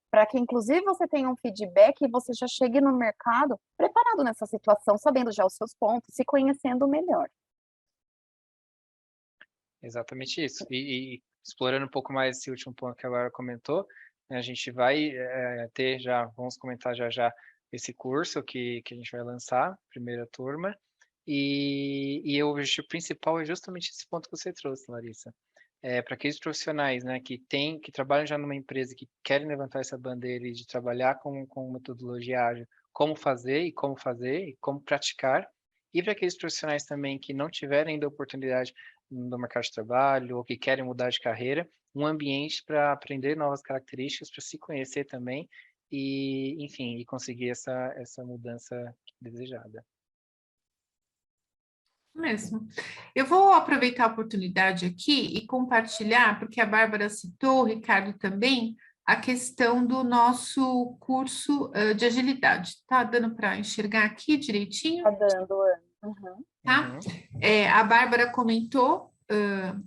para que inclusive você tenha um feedback e você já chegue no mercado preparado nessa situação, sabendo já os seus pontos, se conhecendo melhor. Exatamente isso. E explorando um pouco mais esse último ponto que a Laura comentou, né, a gente vai vamos comentar já já esse curso que a gente vai lançar, primeira turma, e o objetivo principal é justamente esse ponto que você trouxe, Larissa. Para aqueles profissionais, né, que trabalham já numa empresa que querem levantar essa bandeira e de trabalhar com metodologia ágil, como fazer e como praticar, e para aqueles profissionais também que não tiverem ainda oportunidade no mercado de trabalho ou que querem mudar de carreira, um ambiente para aprender novas características, para se conhecer também e, enfim, e conseguir essa mudança desejada. Mesmo. Eu vou aproveitar a oportunidade aqui e compartilhar, porque a Bárbara citou, o Ricardo também, a questão do nosso curso de agilidade. Tá dando para enxergar aqui direitinho? Tá dando, Ana. Uhum. Tá? A Bárbara comentou,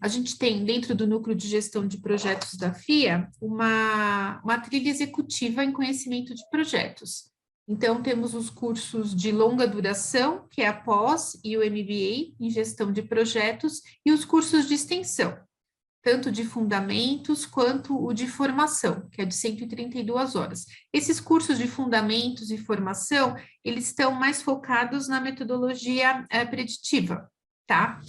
a gente tem dentro do núcleo de gestão de projetos da FIA uma trilha executiva em conhecimento de projetos. Então, temos os cursos de longa duração, que é a pós e o MBA em gestão de projetos, e os cursos de extensão, tanto de fundamentos quanto o de formação, que é de 132 horas. Esses cursos de fundamentos e formação, eles estão mais focados na metodologia preditiva, tá?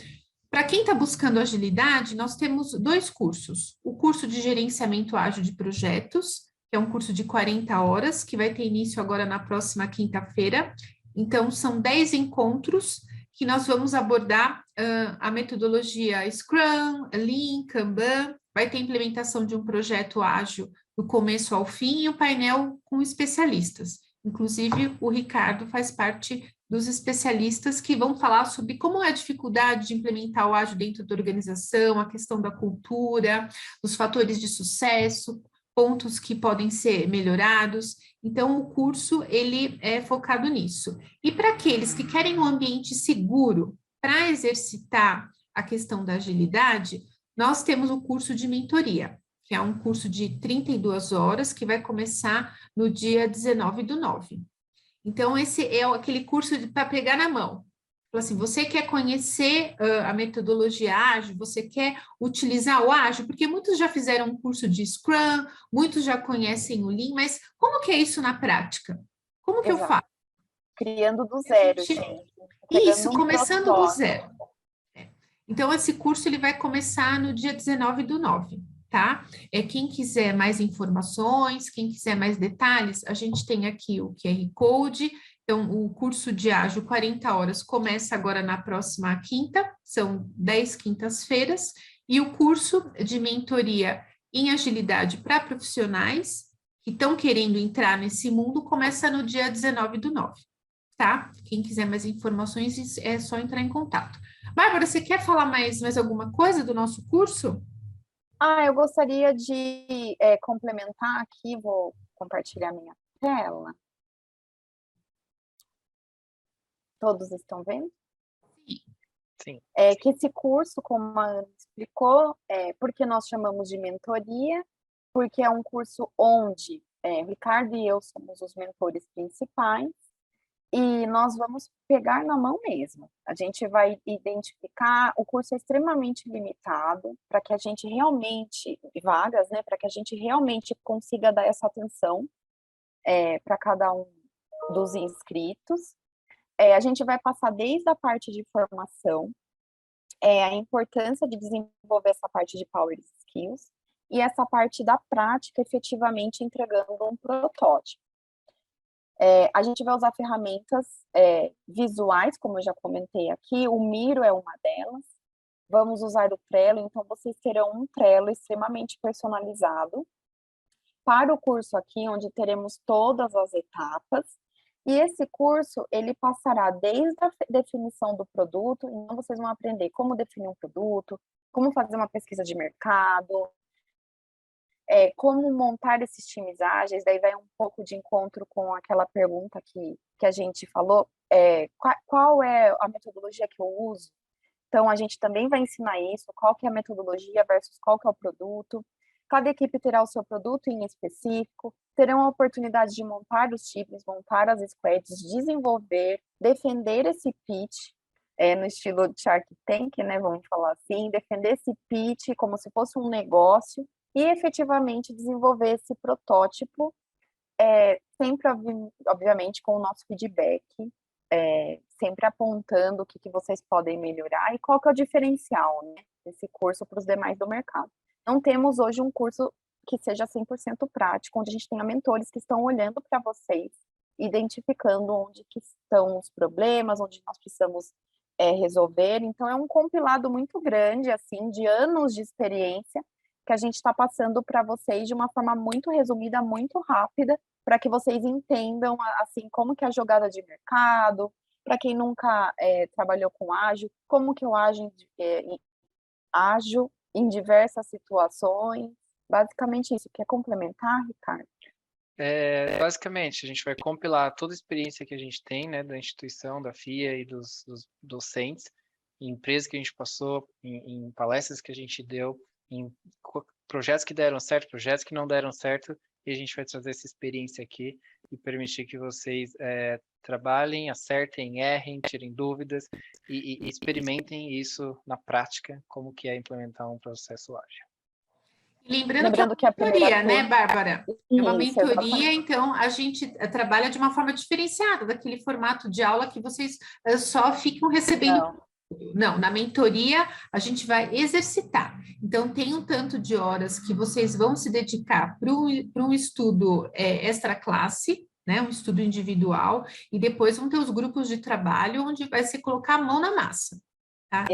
Para quem está buscando agilidade, nós temos 2 cursos. O curso de gerenciamento ágil de projetos, que é um curso de 40 horas, que vai ter início agora na próxima quinta-feira. Então, são 10 encontros que nós vamos abordar a metodologia Scrum, Lean, Kanban, vai ter implementação de um projeto ágil do começo ao fim e o painel com especialistas. Inclusive, o Ricardo faz parte dos especialistas que vão falar sobre como é a dificuldade de implementar o ágil dentro da organização, a questão da cultura, os fatores de sucesso, pontos que podem ser melhorados. Então, o curso, ele é focado nisso. E para aqueles que querem um ambiente seguro para exercitar a questão da agilidade, nós temos o curso de mentoria, que é um curso de 32 horas, que vai começar no dia 19/9. Então, esse é aquele curso para pegar na mão. Assim, você quer conhecer a metodologia ágil, você quer utilizar o ágil, porque muitos já fizeram um curso de Scrum, muitos já conhecem o Lean, mas como que é isso na prática? Como que eu Exato. faço? Criando do zero, gente. Isso, Pegando um começando do protótipo. zero. Então, esse curso ele vai começar no dia 19/9, tá? Quem quiser mais informações, quem quiser mais detalhes, a gente tem aqui o QR Code. Então, o curso de ágil 40 horas começa agora na próxima quinta, são 10 quintas-feiras, e o curso de mentoria em agilidade para profissionais que estão querendo entrar nesse mundo começa no dia 19/9, tá? Quem quiser mais informações, é só entrar em contato. Bárbara, você quer falar mais alguma coisa do nosso curso? Eu gostaria de complementar aqui, vou compartilhar minha tela. Todos estão vendo? Sim. Que esse curso, como a Ana explicou, porque nós chamamos de mentoria, porque é um curso onde Ricardo e eu somos os mentores principais, e nós vamos pegar na mão mesmo. A gente vai identificar, o curso é extremamente limitado, para que a gente realmente, vagas, né, para que a gente realmente consiga dar essa atenção para cada um dos inscritos. A gente vai passar desde a parte de formação, a importância de desenvolver essa parte de Power Skills, e essa parte da prática, efetivamente entregando um protótipo. A gente vai usar ferramentas visuais, como eu já comentei aqui, o Miro é uma delas. Vamos usar o Trello, então vocês terão um Trello extremamente personalizado para o curso aqui, onde teremos todas as etapas. E esse curso, ele passará desde a definição do produto, então vocês vão aprender como definir um produto, como fazer uma pesquisa de mercado, como montar esses times ágeis, daí vai um pouco de encontro com aquela pergunta que a gente falou, qual é a metodologia que eu uso? Então, a gente também vai ensinar isso, qual que é a metodologia versus qual que é o produto. Cada equipe terá o seu produto em específico, terão a oportunidade de montar os times, montar as squads, desenvolver, defender esse pitch, no estilo de Shark Tank, né, vamos falar assim, defender esse pitch como se fosse um negócio, e efetivamente desenvolver esse protótipo, sempre, obviamente, com o nosso feedback, sempre apontando o que vocês podem melhorar e qual que é o diferencial, né, desse curso para os demais do mercado. Não temos hoje um curso que seja 100% prático, onde a gente tenha mentores que estão olhando para vocês, identificando onde que estão os problemas, onde nós precisamos resolver. Então, é um compilado muito grande, assim, de anos de experiência, que a gente está passando para vocês de uma forma muito resumida, muito rápida, para que vocês entendam, assim, como que é a jogada de mercado, para quem nunca trabalhou com ágil, como que eu ajo em diversas situações. Basicamente isso. Quer complementar, Ricardo? Basicamente, a gente vai compilar toda a experiência que a gente tem, né, da instituição, da FIA e dos docentes, em empresas que a gente passou, em palestras que a gente deu, em projetos que deram certo, projetos que não deram certo, e a gente vai trazer essa experiência aqui e permitir que vocês trabalhem, acertem, errem, tirem dúvidas e experimentem isso na prática, como que é implementar um processo ágil. Lembrando que é uma mentoria, né, Bárbara? É uma mentoria, exatamente. então a gente trabalha de uma forma diferenciada daquele formato de aula que vocês só ficam recebendo. Não, na mentoria a gente vai exercitar. Então, tem um tanto de horas que vocês vão se dedicar para um estudo extra classe, né, um estudo individual, e depois vão ter os grupos de trabalho onde vai se colocar a mão na massa. Tá?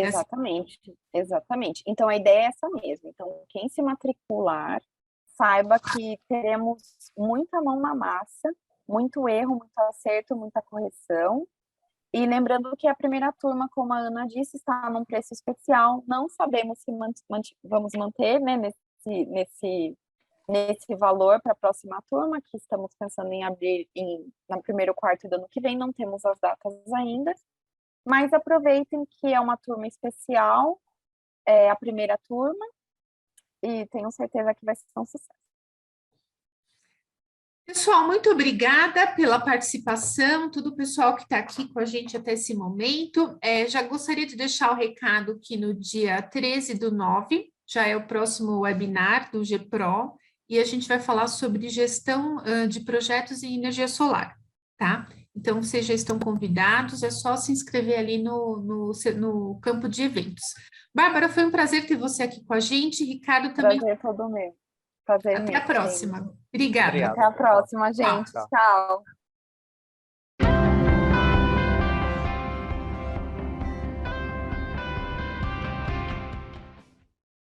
Exatamente. Então, a ideia é essa mesmo. Então, quem se matricular, saiba que teremos muita mão na massa, muito erro, muito acerto, muita correção. E lembrando que a primeira turma, como a Ana disse, está num preço especial. Não sabemos se vamos manter, né, nesse valor para a próxima turma, que estamos pensando em abrir no primeiro quarto do ano que vem. Não temos as datas ainda. Mas aproveitem que é uma turma especial, a primeira turma, e tenho certeza que vai ser um sucesso. Pessoal, muito obrigada pela participação, todo o pessoal que está aqui com a gente até esse momento. Já gostaria de deixar o recado que no dia 13/9 já é o próximo webinar do GPRO, e a gente vai falar sobre gestão de projetos em energia solar, tá? Então, vocês já estão convidados, é só se inscrever ali no campo de eventos. Bárbara, foi um prazer ter você aqui com a gente, Ricardo também. Prazer todo meu. Prazer Até mesmo, a próxima. gente. Obrigada. Até a próxima, gente. Tchau.